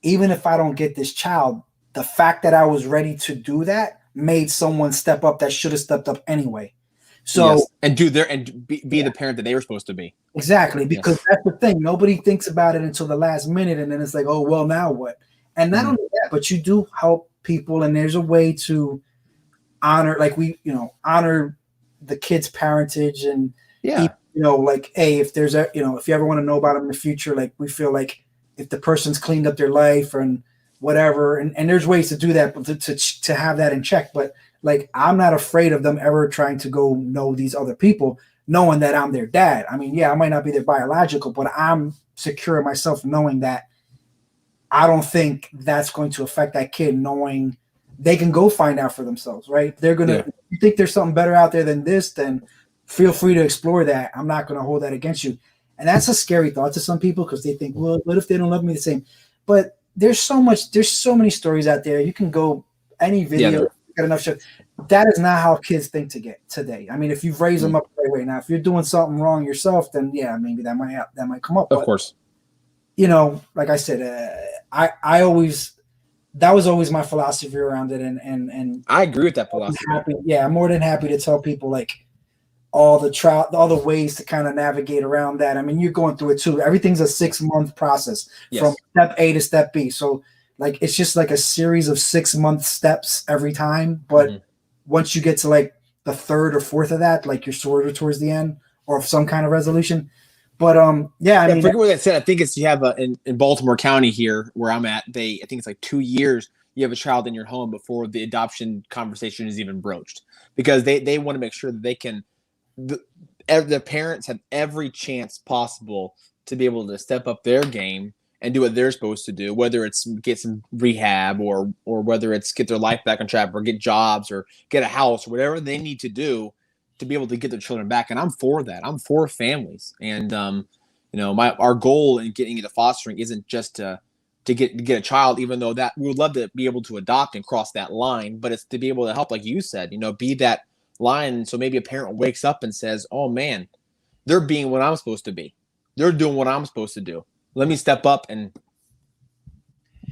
even if I don't get this child, the fact that I was ready to do that made someone step up that should have stepped up anyway. So and be the parent that they were supposed to be. Exactly, because that's the thing. Nobody thinks about it until the last minute, and then it's like, oh well, now what? And not only that, but you do help people, and there's a way to honor, like honor the kid's parentage, and like, hey, if there's if you ever want to know about them in the future, like, we feel like if the person's cleaned up their life and whatever, and there's ways to do that, but to have that in check. But like, I'm not afraid of them ever trying to go know these other people, knowing that I'm their dad. I mean, I might not be their biological, but I'm secure in myself knowing that I don't think that's going to affect that kid, knowing they can go find out for themselves, right? They're going to, if you think there's something better out there than this, then feel free to explore that. I'm not going to hold that against you. And that's a scary thought to some people, because they think, well, what if they don't love me the same? But there's so many stories out there. You can go any video, get enough shit. That is not how kids think today. I mean, if you've raised them up the right way. Now, if you're doing something wrong yourself, then maybe that might come up. Of course. Like I said, that was always my philosophy around it, and I agree with that philosophy. I'm more than happy to tell people, like, all the ways to kind of navigate around that. I mean, you're going through it too. Everything's a 6-month process from step A to step B. So, like, it's just like a series of 6-month steps every time. But once you get to like the third or fourth of that, like, you're sort of towards the end or some kind of resolution. But I mean, forget what that said. I think it's, you have in Baltimore County here where I'm at, I think it's like 2 years you have a child in your home before the adoption conversation is even broached, because they want to make sure that they can, the parents have every chance possible to be able to step up their game and do what they're supposed to do, whether it's get some rehab or whether it's get their life back on track or get jobs or get a house or whatever they need to do to be able to get their children back. And I'm for that. I'm for families. And, our goal in getting into fostering isn't just to to get a child, even though that we would love to be able to adopt and cross that line, but it's to be able to help, like you said, be that line. So maybe a parent wakes up and says, oh man, they're being what I'm supposed to be. They're doing what I'm supposed to do. Let me step up and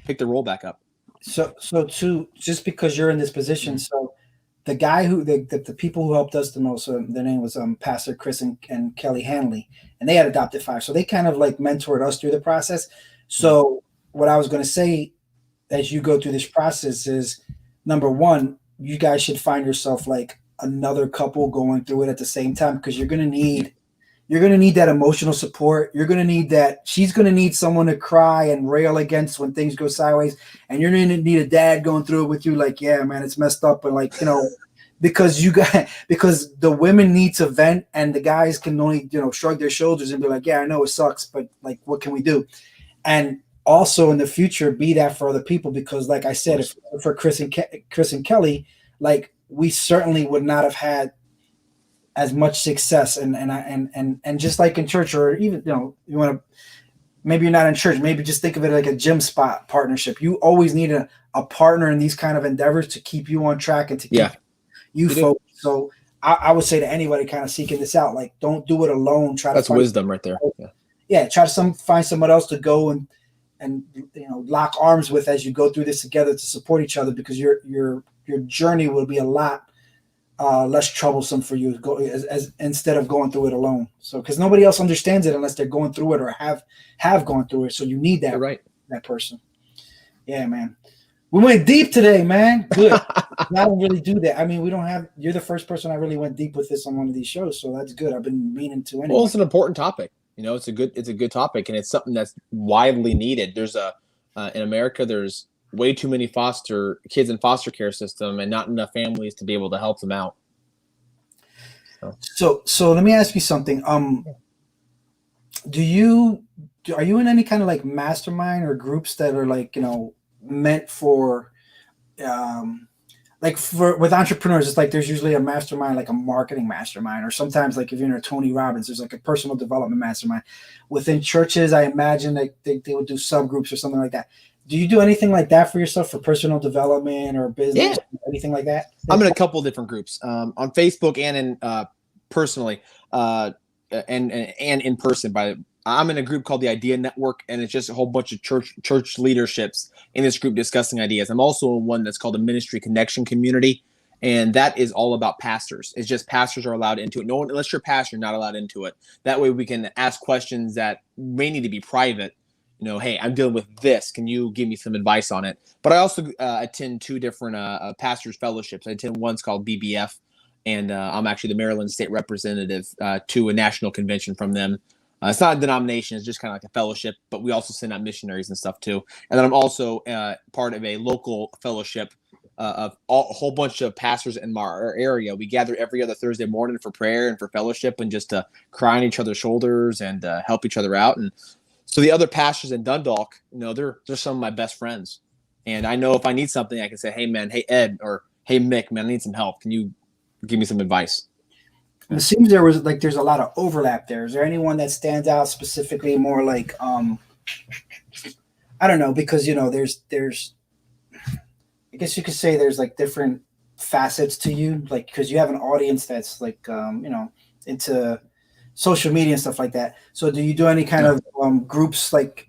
pick the role back up. So too, just because you're in this position, so the guy who the people who helped us the most, their name was Pastor Chris and Kelly Hanley, and they had adopted 5, so they kind of like mentored us through the process. So what I was going to say as you go through this process is, number one, you guys should find yourself like another couple going through it at the same time, because you're going to need that emotional support. You're going to need that. She's going to need someone to cry and rail against when things go sideways. And you're going to need a dad going through it with you. Like, yeah, man, it's messed up. But like, because the women need to vent, and the guys can only, shrug their shoulders and be like, yeah, I know it sucks, but like, what can we do? And also in the future, be that for other people, because like I said, if for Chris and Kelly, like, we certainly would not have had as much success, and just like in church, or even you want to, maybe you're not in church, maybe just think of it like a gym spot partnership. You always need a partner in these kind of endeavors to keep you on track and to keep you focused. So I would say to anybody kind of seeking this out, like, don't do it alone. That's wisdom right there. Try to find someone else to go and lock arms with as you go through this together, to support each other, because your journey will be a lot less troublesome for you as instead of going through it alone. So, because nobody else understands it unless they're going through it or have gone through it. So you need that, that person. Yeah, man. We went deep today, man. Good. I don't really do that. I mean, you're the first person I really went deep with this on one of these shows. So that's good. I've been meaning to anyway. Well, it's an important topic. It's a good topic, and it's something that's widely needed. There's in America, there's way too many kids in foster care system, and not enough families to be able to help them out. So let me ask you something. Are you in any kind of like mastermind or groups that are like, meant for, with entrepreneurs? It's like there's usually a mastermind, like a marketing mastermind, or sometimes like if you're in a Tony Robbins, there's like a personal development mastermind. Within churches, I imagine that they would do subgroups or something like that. Do you do anything like that for yourself, for personal development or business, anything like that? I'm in a couple of different groups on Facebook and in personally and in person. I'm in a group called the Idea Network, and it's just a whole bunch of church leaderships in this group discussing ideas. I'm also in one that's called the Ministry Connection Community, and that is all about pastors. It's just pastors are allowed into it. No one, unless you're a pastor, you're not allowed into it. That way we can ask questions that may need to be private. Hey, I'm dealing with this. Can you give me some advice on it? But I also attend 2 different pastors fellowships. I attend one's called BBF, and I'm actually the Maryland state representative to a national convention from them. It's not a denomination. It's just kind of like a fellowship, but we also send out missionaries and stuff too. And then I'm also part of a local fellowship of a whole bunch of pastors in our area. We gather every other Thursday morning for prayer and for fellowship, and just to cry on each other's shoulders and help each other out. And so the other pastors in Dundalk, they're some of my best friends. And I know if I need something, I can say, hey, man, hey, Ed, or hey, Mick, man, I need some help. Can you give me some advice? It seems there's a lot of overlap there. Is there anyone that stands out specifically more like, I don't know, because, there's, I guess you could say there's like different facets to you, like, because you have an audience that's like, into social media and stuff like that. So do you do any kind of groups like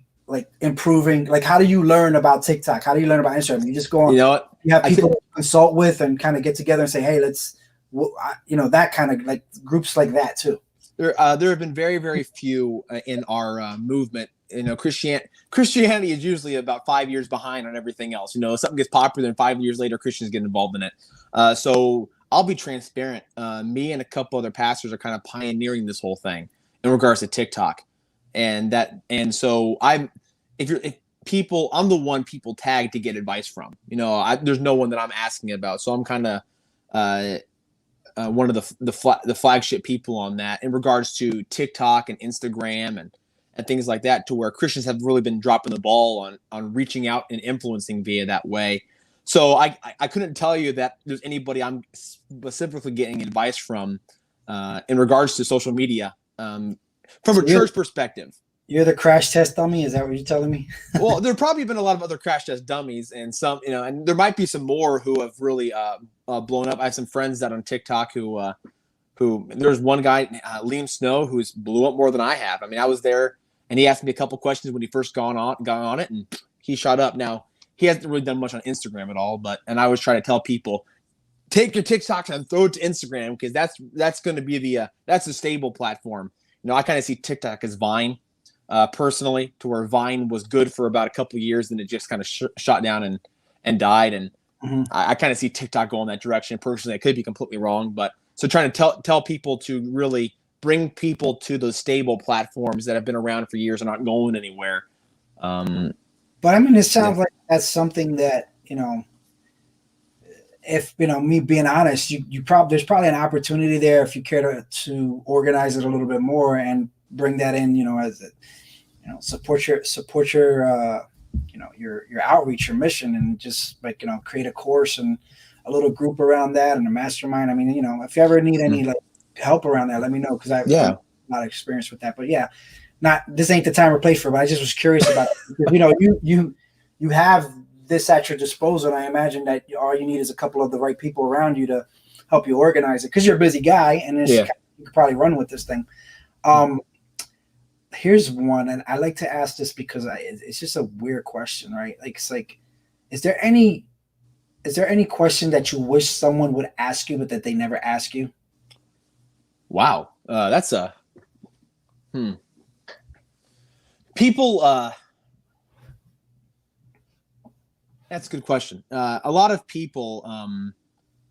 improving, like how do you learn about TikTok? How do you learn about Instagram? You just go on, you have people to consult with and kind of get together and say, hey, let's, that kind of like groups like that too. There have been very, very few in our movement. Christianity is usually about 5 years behind on everything else. Something gets popular and 5 years later, Christians get involved in it. So I'll be transparent. Me and a couple other pastors are kind of pioneering this whole thing in regards to TikTok, so I'm the one people tag to get advice from. There's no one that I'm asking about, so I'm kind of one of the flagship people on that in regards to TikTok and Instagram and things like that, to where Christians have really been dropping the ball on reaching out and influencing via that way. So I couldn't tell you that there's anybody I'm specifically getting advice from in regards to social media from a church perspective. You're the crash test dummy. Is that what you're telling me? Well, there probably been a lot of other crash test dummies, and some, and there might be some more who have really blown up. I have some friends that on TikTok who there's one guy, Liam Snow, who's blew up more than I have. I mean, I was there, and he asked me a couple questions when he first got on it, and he shot up. Now he hasn't really done much on Instagram at all, and I always try to tell people, take your TikToks and throw it to Instagram, because that's going to be that's a stable platform. I kind of see TikTok as Vine. Personally, to where Vine was good for about a couple of years, and it just kind of shot down and died. And I kind of see TikTok going that direction. Personally, I could be completely wrong, but so trying to tell people to really bring people to those stable platforms that have been around for years and aren't going anywhere. But I mean, it sounds like that's something that, if me being honest, there's probably an opportunity there if you care to organize it a little bit more and bring that in, as support your your outreach, your mission, and just create a course and a little group around that and a mastermind. I mean, if you ever need any help around that, let me know, because I have a lot of experience with that. But this ain't the time or place for it, but I just was curious about it. You have this at your disposal, and I imagine that all you need is a couple of the right people around you to help you organize it, because you're a busy guy, and you could probably run with this thing. Here's one, and I like to ask this because it's just a weird question, right? Is there any question that you wish someone would ask you, but that they never ask you? Wow. That's people, that's a good question. A lot of people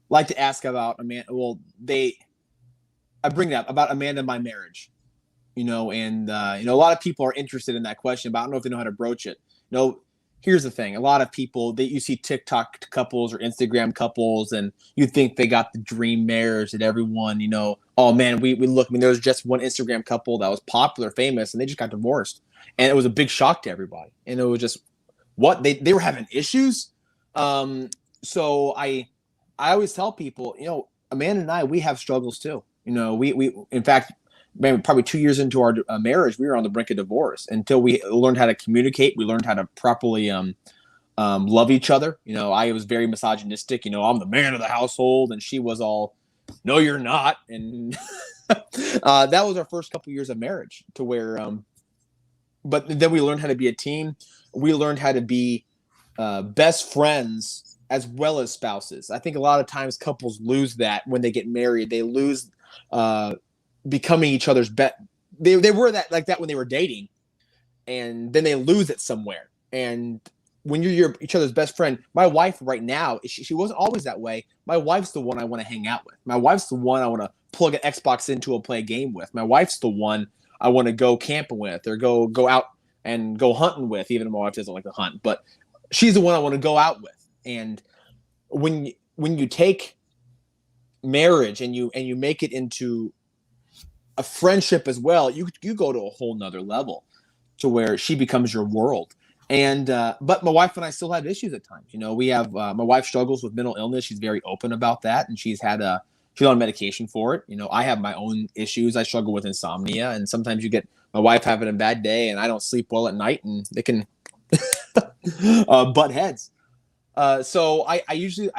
like to ask about Amanda. Well, I bring that about Amanda and my marriage, and a lot of people are interested in that question, but I don't know if they know how to broach it. Here's the thing. A lot of people you see TikTok couples or Instagram couples, and you think they got the dream marriage that everyone, oh man, we look, there was just one Instagram couple that was popular, famous, and they just got divorced. And it was a big shock to everybody. And it was just, what? They were having issues. So I always tell people, Amanda and I, we have struggles too. We in fact, probably 2 years into our marriage, we were on the brink of divorce. Until we learned how to communicate, we learned how to properly love each other. I was very misogynistic. I'm the man of the household, and she was all, no, you're not. And that was our first couple years of marriage, to where, but then we learned how to be a team. We learned how to be best friends as well as spouses. I think a lot of times couples lose that when they get married. They lose becoming each other's they were like that when they were dating, and then they lose it somewhere. And when you're each other's best friend, my wife right now, she wasn't always that way. My wife's the one I want to hang out with. My wife's the one I want to plug an Xbox into and play a game with. My wife's the one I want to go camping with, or go out and go hunting with, even though my wife doesn't like to hunt, but she's the one I want to go out with. And when you take marriage and you make it into a friendship as well, you go to a whole nother level, to where she becomes your world. And but my wife and I still have issues at times. We have my wife struggles with mental illness. She's very open about that, and she's on medication for it. I have my own issues. I struggle with insomnia, and sometimes you get my wife having a bad day, and I don't sleep well at night, and they can butt heads. So I usually,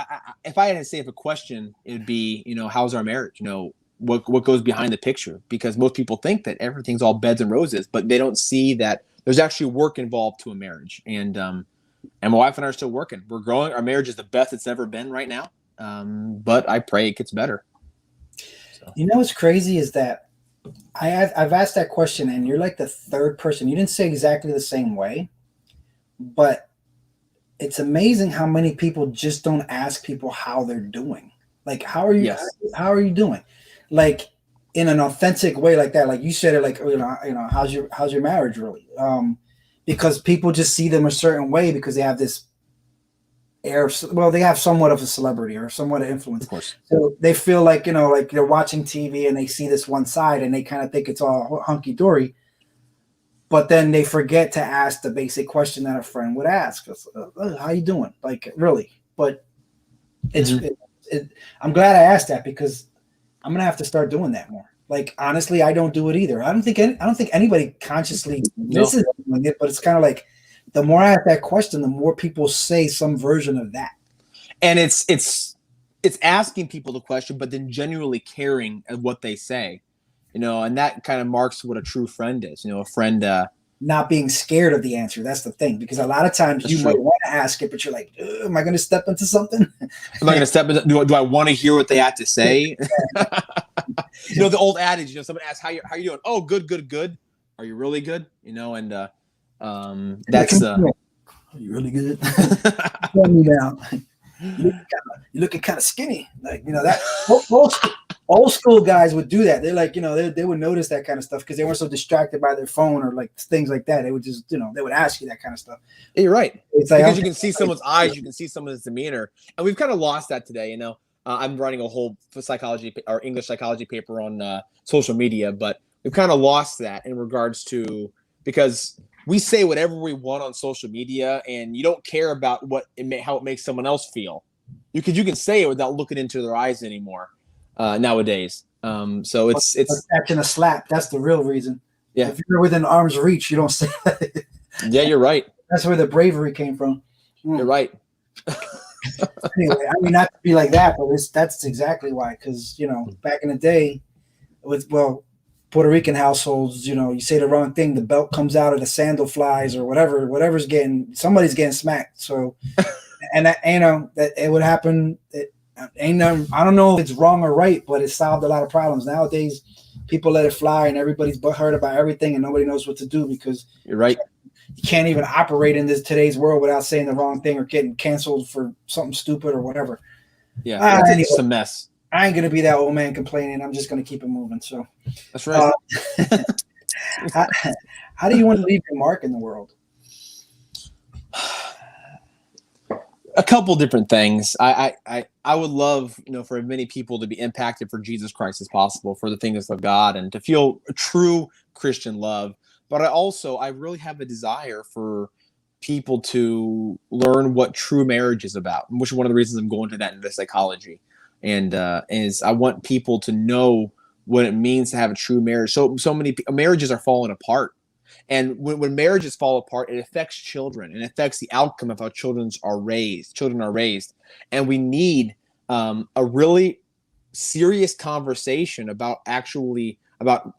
if I had to say if a question, it'd be, how's our marriage? What goes behind the picture? Because most people think that everything's all beds and roses, but they don't see that there's actually work involved to a marriage. And my wife and I are still working. We're growing. Our marriage is the best it's ever been right now. But I pray it gets better. So. What's crazy is that I've asked that question, and you're like the third person. You didn't say exactly the same way, but it's amazing how many people just don't ask people how they're doing. Like, how are you? Yes. How are you doing? Like, in an authentic way, like that. Like you said it, like how's your marriage really? Because people just see them a certain way because they have this air. Well, they have somewhat of a celebrity or somewhat of influence. Of course. So they feel like like they're watching TV and they see this one side and they kind of think it's all hunky dory. But then they forget to ask the basic question that a friend would ask: "How you doing?" Like, really. But I'm glad I asked that, because I'm gonna have to start doing that more. Like honestly, I don't do it either. I don't think anybody consciously No. misses doing it, but it's kind of like the more I ask that question, the more people say some version of that. And it's asking people the question, but then genuinely caring at what they say, and that kind of marks what a true friend is. A friend. Not being scared of the answer. That's the thing, because a lot of times That's you true. might want to ask it, but you're like, am I going to step into something? Am I going to step in? Do I want to hear what they have to say? The old adage, someone asks, how you doing? Oh, good, good, good. Are you really good? And that's Are you really good? Tell me now. You're looking kind of skinny. Like, that old school guys would do that. They're like, they would notice that kind of stuff because they weren't so distracted by their phone or like things like that. They would just, they would ask you that kind of stuff. Yeah, you're right. It's like, because you can see someone's eyes, you can see someone's demeanor, and we've kind of lost that today. I'm writing a whole psychology or English psychology paper on social media, but we've kind of lost that in regards to, because we say whatever we want on social media, and you don't care about how it makes someone else feel. You can say it without looking into their eyes anymore nowadays. So it's catching a slap. That's the real reason. Yeah. If you're within arm's reach, you don't say that. Yeah, you're right. That's where the bravery came from. You're right. Anyway, I mean, not to be like that, but that's exactly why. Because back in the day, Puerto Rican households, you say the wrong thing, the belt comes out, or the sandal flies, or whatever's somebody's getting smacked. So, and that, that it would happen. I don't know if it's wrong or right, but it solved a lot of problems. Nowadays, people let it fly, and everybody's butthurt about everything, and nobody knows what to do because you're right. You can't even operate in today's world without saying the wrong thing or getting canceled for something stupid or whatever. Yeah, it's just a mess. I ain't gonna be that old man complaining. I'm just gonna keep it moving. So that's right. How do you want to leave your mark in the world? A couple different things. I would love, for as many people to be impacted for Jesus Christ as possible, for the things of God, and to feel a true Christian love. But I really have a desire for people to learn what true marriage is about, which is one of the reasons I'm going to that into psychology. And is I want people to know what it means to have a true marriage. So many marriages are falling apart. And when marriages fall apart, it affects children and affects the outcome of how children are raised. And we need a really serious conversation about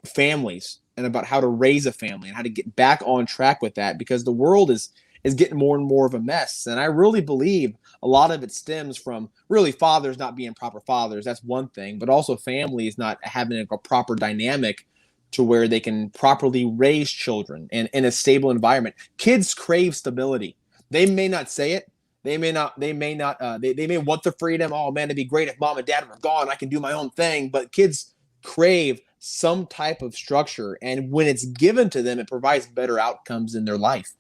families and about how to raise a family and how to get back on track with that, because the world is getting more and more of a mess. And I really believe a lot of it stems from really fathers not being proper fathers. That's one thing, but also families not having a proper dynamic to where they can properly raise children in a stable environment. Kids crave stability. They may not say it. They may want the freedom. Oh man, it'd be great if mom and dad were gone. I can do my own thing. But kids crave some type of structure. And when it's given to them, it provides better outcomes in their life.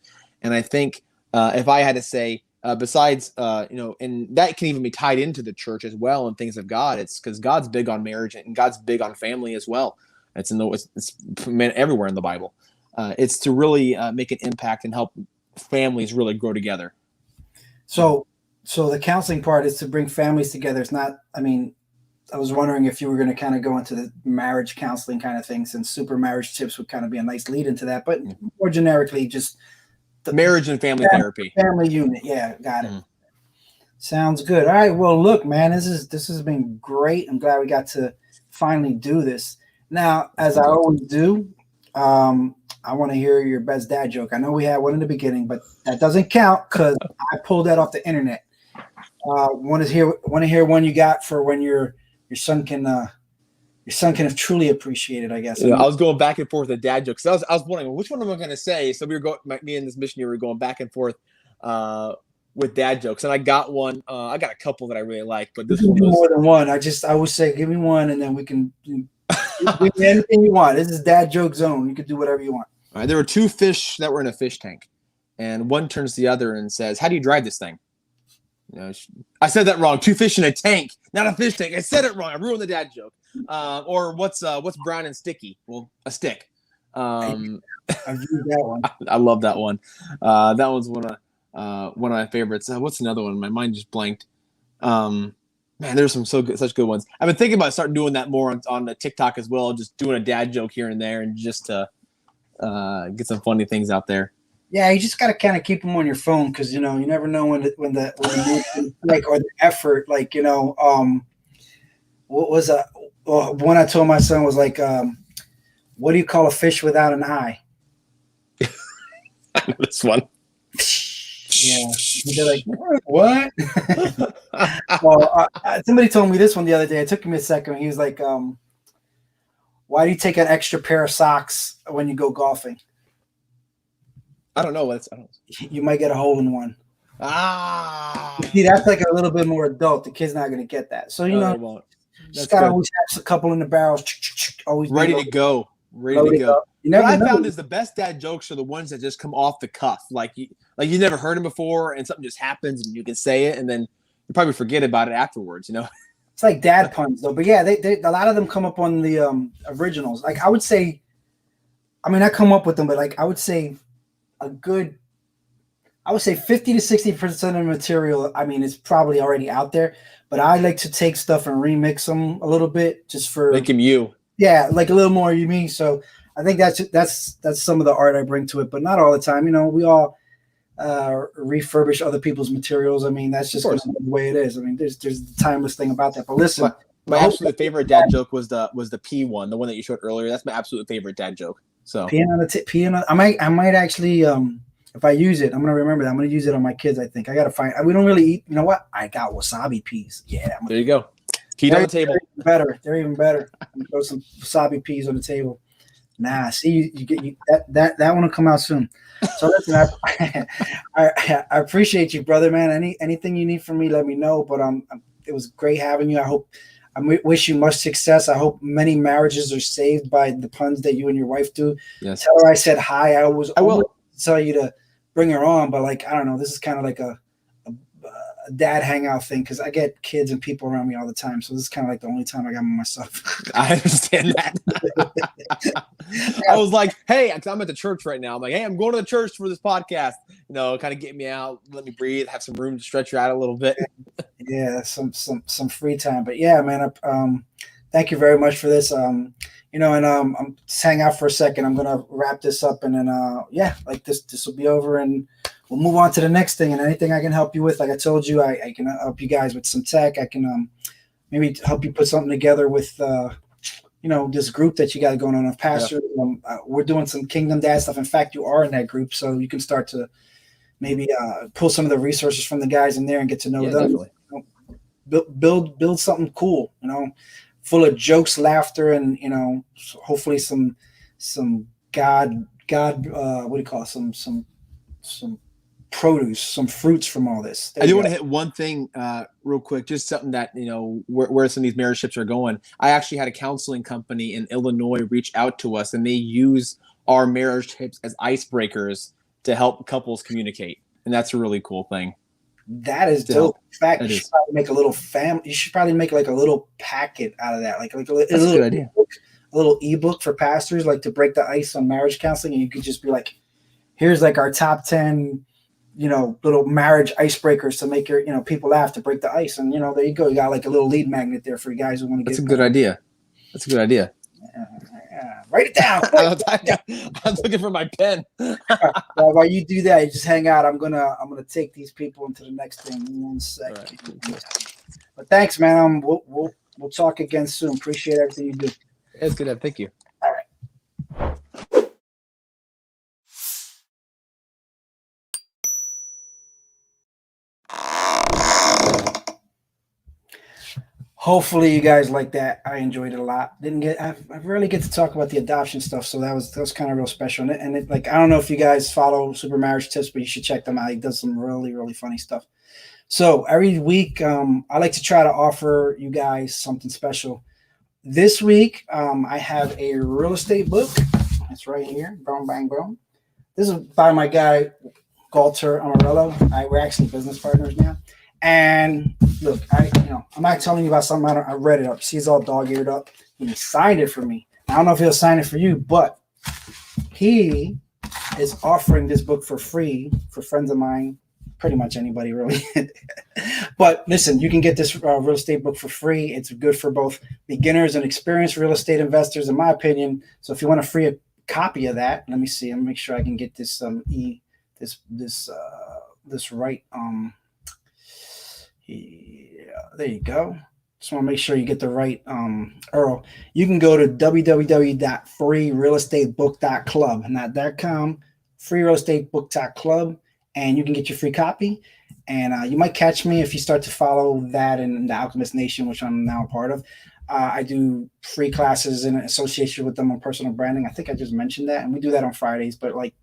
And I think if I had to say, besides, and that can even be tied into the church as well and things of God, it's because God's big on marriage and God's big on family as well. It's everywhere in the Bible. It's to really make an impact and help families really grow together. So the counseling part is to bring families together. It's not, I was wondering if you were going to kind of go into the marriage counseling kind of things, and super marriage tips would kind of be a nice lead into that, but more generically, just the marriage and family therapy. Family unit. Yeah. Got it. Sounds good. All right. Well, look, man, this has been great. I'm glad we got to finally do this. Now, as I always do, I want to hear your best dad joke. I know we had one in the beginning, but that doesn't count because I pulled that off the internet. Want to hear one you got for when your son can have truly appreciated, I guess. Yeah, I was going back and forth with dad jokes. I was wondering which one am I going to say. So me and this missionary were going back and forth with dad jokes, and I got one. I got a couple that I really like, but this one was more than one. I would say give me one, and then we can. Give me anything you want. This is dad joke zone. You can do whatever you want. All right, there were two fish that were in a fish tank, and one turns to the other and says, "How do you drive this thing?" I said that wrong. Two fish in a tank, not a fish tank. I said it wrong. I ruined the dad joke. Or what's brown and sticky? Well, a stick. I've used that one. I love that one. That one's one of my favorites. What's another one? My mind just blanked. Man, there's some such good ones. I've been thinking about starting doing that more on the TikTok as well, just doing a dad joke here and there, and just to get some funny things out there. Yeah, you just gotta kind of keep them on your phone because you never know when the like or the effort, like what was one I told my son was like, what do you call a fish without an eye? I know this one. Yeah, they're like, what? Well, somebody told me this one the other day. It took me a second. He was like, why do you take an extra pair of socks when you go golfing? I don't know. You might get a hole in one. Ah, See, that's like a little bit more adult. The kid's not going to get that. So, just got to always have a couple in the barrels. Always ready to go. Ready to go. You never what know. I found is the best dad jokes are the ones that just come off the cuff. Like you never heard them before and something just happens and you can say it and then you probably forget about it afterwards, It's like dad puns though. But yeah, they a lot of them come up on the originals. Like I would say, I come up with them, but like I would say 50 to 60% of the material, it's probably already out there, but I like to take stuff and remix them a little bit just for make him you. Yeah, like a little more you mean. So I think that's some of the art I bring to it, but not all the time. We all refurbish other people's materials. That's just the way it is. There's the timeless thing about that. But listen, my absolute favorite dad joke was the pee one, the one that you showed earlier. That's my absolute favorite dad joke. So I might actually if I use it, I'm gonna remember that. I'm gonna use it on my kids. I think I gotta find. We don't really eat. You know what? I got wasabi peas. Yeah, there you go. Peas on the table. They're even better. Throw some wasabi peas on the table. Nah, see, you get that one will come out soon. So listen, I appreciate you, brother, man. Anything you need from me, let me know. But it was great having you. I wish you much success. I hope many marriages are saved by the puns that you and your wife do. Yes. Tell her I said hi. I will tell you to bring her on, but like I don't know, this is kind of like a dad hangout thing because I get kids and people around me all the time. So this is kind of like the only time I got myself. I understand that. I was like, hey, I'm at the church right now. I'm like, hey, I'm going to the church for this podcast. Kind of get me out, let me breathe, have some room to stretch you out a little bit. Yeah, some free time. But yeah, man, thank you very much for this. I'm just hang out for a second. I'm gonna wrap this up and then this will be over and we'll move on to the next thing. And anything I can help you with, like I told you, I can help you guys with some tech. I can maybe help you put something together with this group that you got going on of pastors. Yeah. We're doing some Kingdom Dad stuff. In fact, you are in that group, so you can start to maybe pull some of the resources from the guys in there and get to know them. Build something cool, full of jokes, laughter, and hopefully some God what do you call it? Some produce, some fruits from all this. I do want to hit one thing real quick, just something that where some of these marriage ships are going. I actually had a counseling company in Illinois reach out to us, and they use our marriage tips as icebreakers to help couples communicate, and that's a really cool thing. That is dope. In fact, you should probably make a little You should probably make like a little packet out of that, like a little good idea. A little ebook for pastors, like to break the ice on marriage counseling, and you could just be like, "Here's like our top 10, little marriage icebreakers to make your people laugh to break the ice." And there you go. You got like a little lead magnet there for you guys who want to get. That's a good idea. That's a good idea. Write it down. I'm looking for my pen. While you do that, you just hang out. I'm gonna take these people into the next thing in 1 second. Right. But thanks, man. We'll talk again soon. Appreciate everything you do. It's good. Thank you. All right. Hopefully you guys like that. I enjoyed it a lot. I rarely get to talk about the adoption stuff, so that was kind of real special. And it like I don't know if you guys follow Super Marriage Tips, but you should check them out. He does some really, really funny stuff. So every week, I like to try to offer you guys something special. This week, I have a real estate book. It's right here. Boom, bang, boom. This is by my guy, Galter Amarello. We're actually business partners now. And look, I'm not telling you about something I read it up. See, it's all dog-eared up. He signed it for me. I don't know if he'll sign it for you, but he is offering this book for free for friends of mine pretty much anybody really. But listen, you can get this real estate book for free. It's good for both beginners and experienced real estate investors, in my opinion. So if you want a free copy of that, let me see. I'm gonna make sure I can get this this right. Yeah, there you go. Just want to make sure you get the right URL. You can go to www.freerealestatebook.club, not .com, freerealestatebook.club, and you can get your free copy. And you might catch me if you start to follow that in the Alchemist Nation, which I'm now a part of. I do free classes in association with them on personal branding. I think I just mentioned that, and we do that on Fridays. But like,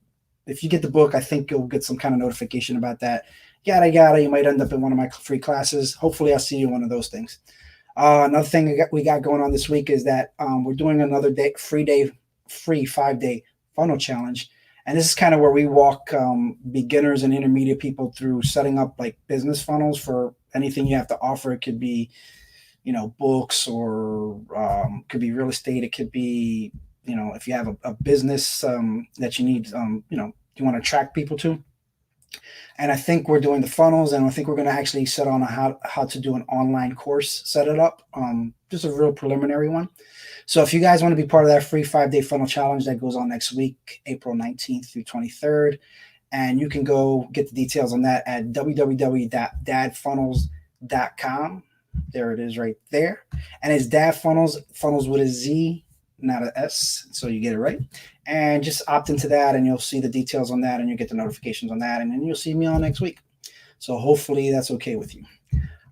if you get the book, I think you'll get some kind of notification about that. Yada yada. You might end up in one of my free classes. Hopefully, I'll see you in one of those things. Another thing we got going on this week is that we're doing another free 5-day funnel challenge. And this is kind of where we walk beginners and intermediate people through setting up like business funnels for anything you have to offer. It could be, books, or could be real estate. It could be, if you have a business that you need, you want to attract people to. And I think we're doing the funnels, and I think we're going to actually set on how to do an online course, set it up, just a real preliminary one. So if you guys want to be part of that free 5-day funnel challenge that goes on next week, April 19th through 23rd, and you can go get the details on that at www.dadfunnels.com. There it is right there. And it's Dad Funnels with a Z, not an S, so you get it right. And just opt into that, and you'll see the details on that, and you'll get the notifications on that, and then you'll see me on next week. So hopefully that's okay with you.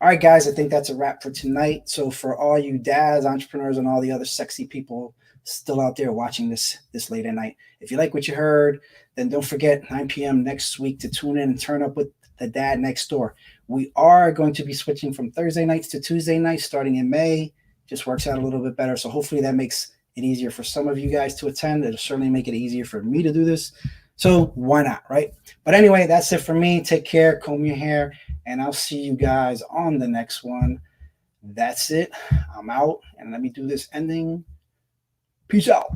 All right, guys, I think that's a wrap for tonight. So for all you dads, entrepreneurs, and all the other sexy people still out there watching this late at night, if you like what you heard, then don't forget 9 p.m. next week to tune in and turn up with the Dad Next Door. We are going to be switching from Thursday nights to Tuesday nights starting in May. Just works out a little bit better. So hopefully that makes it easier for some of you guys to attend. It'll certainly make it easier for me to do this. So why not, right? But anyway, that's it for me. Take care, comb your hair, and I'll see you guys on the next one. That's it. I'm out, and let me do this ending. Peace out.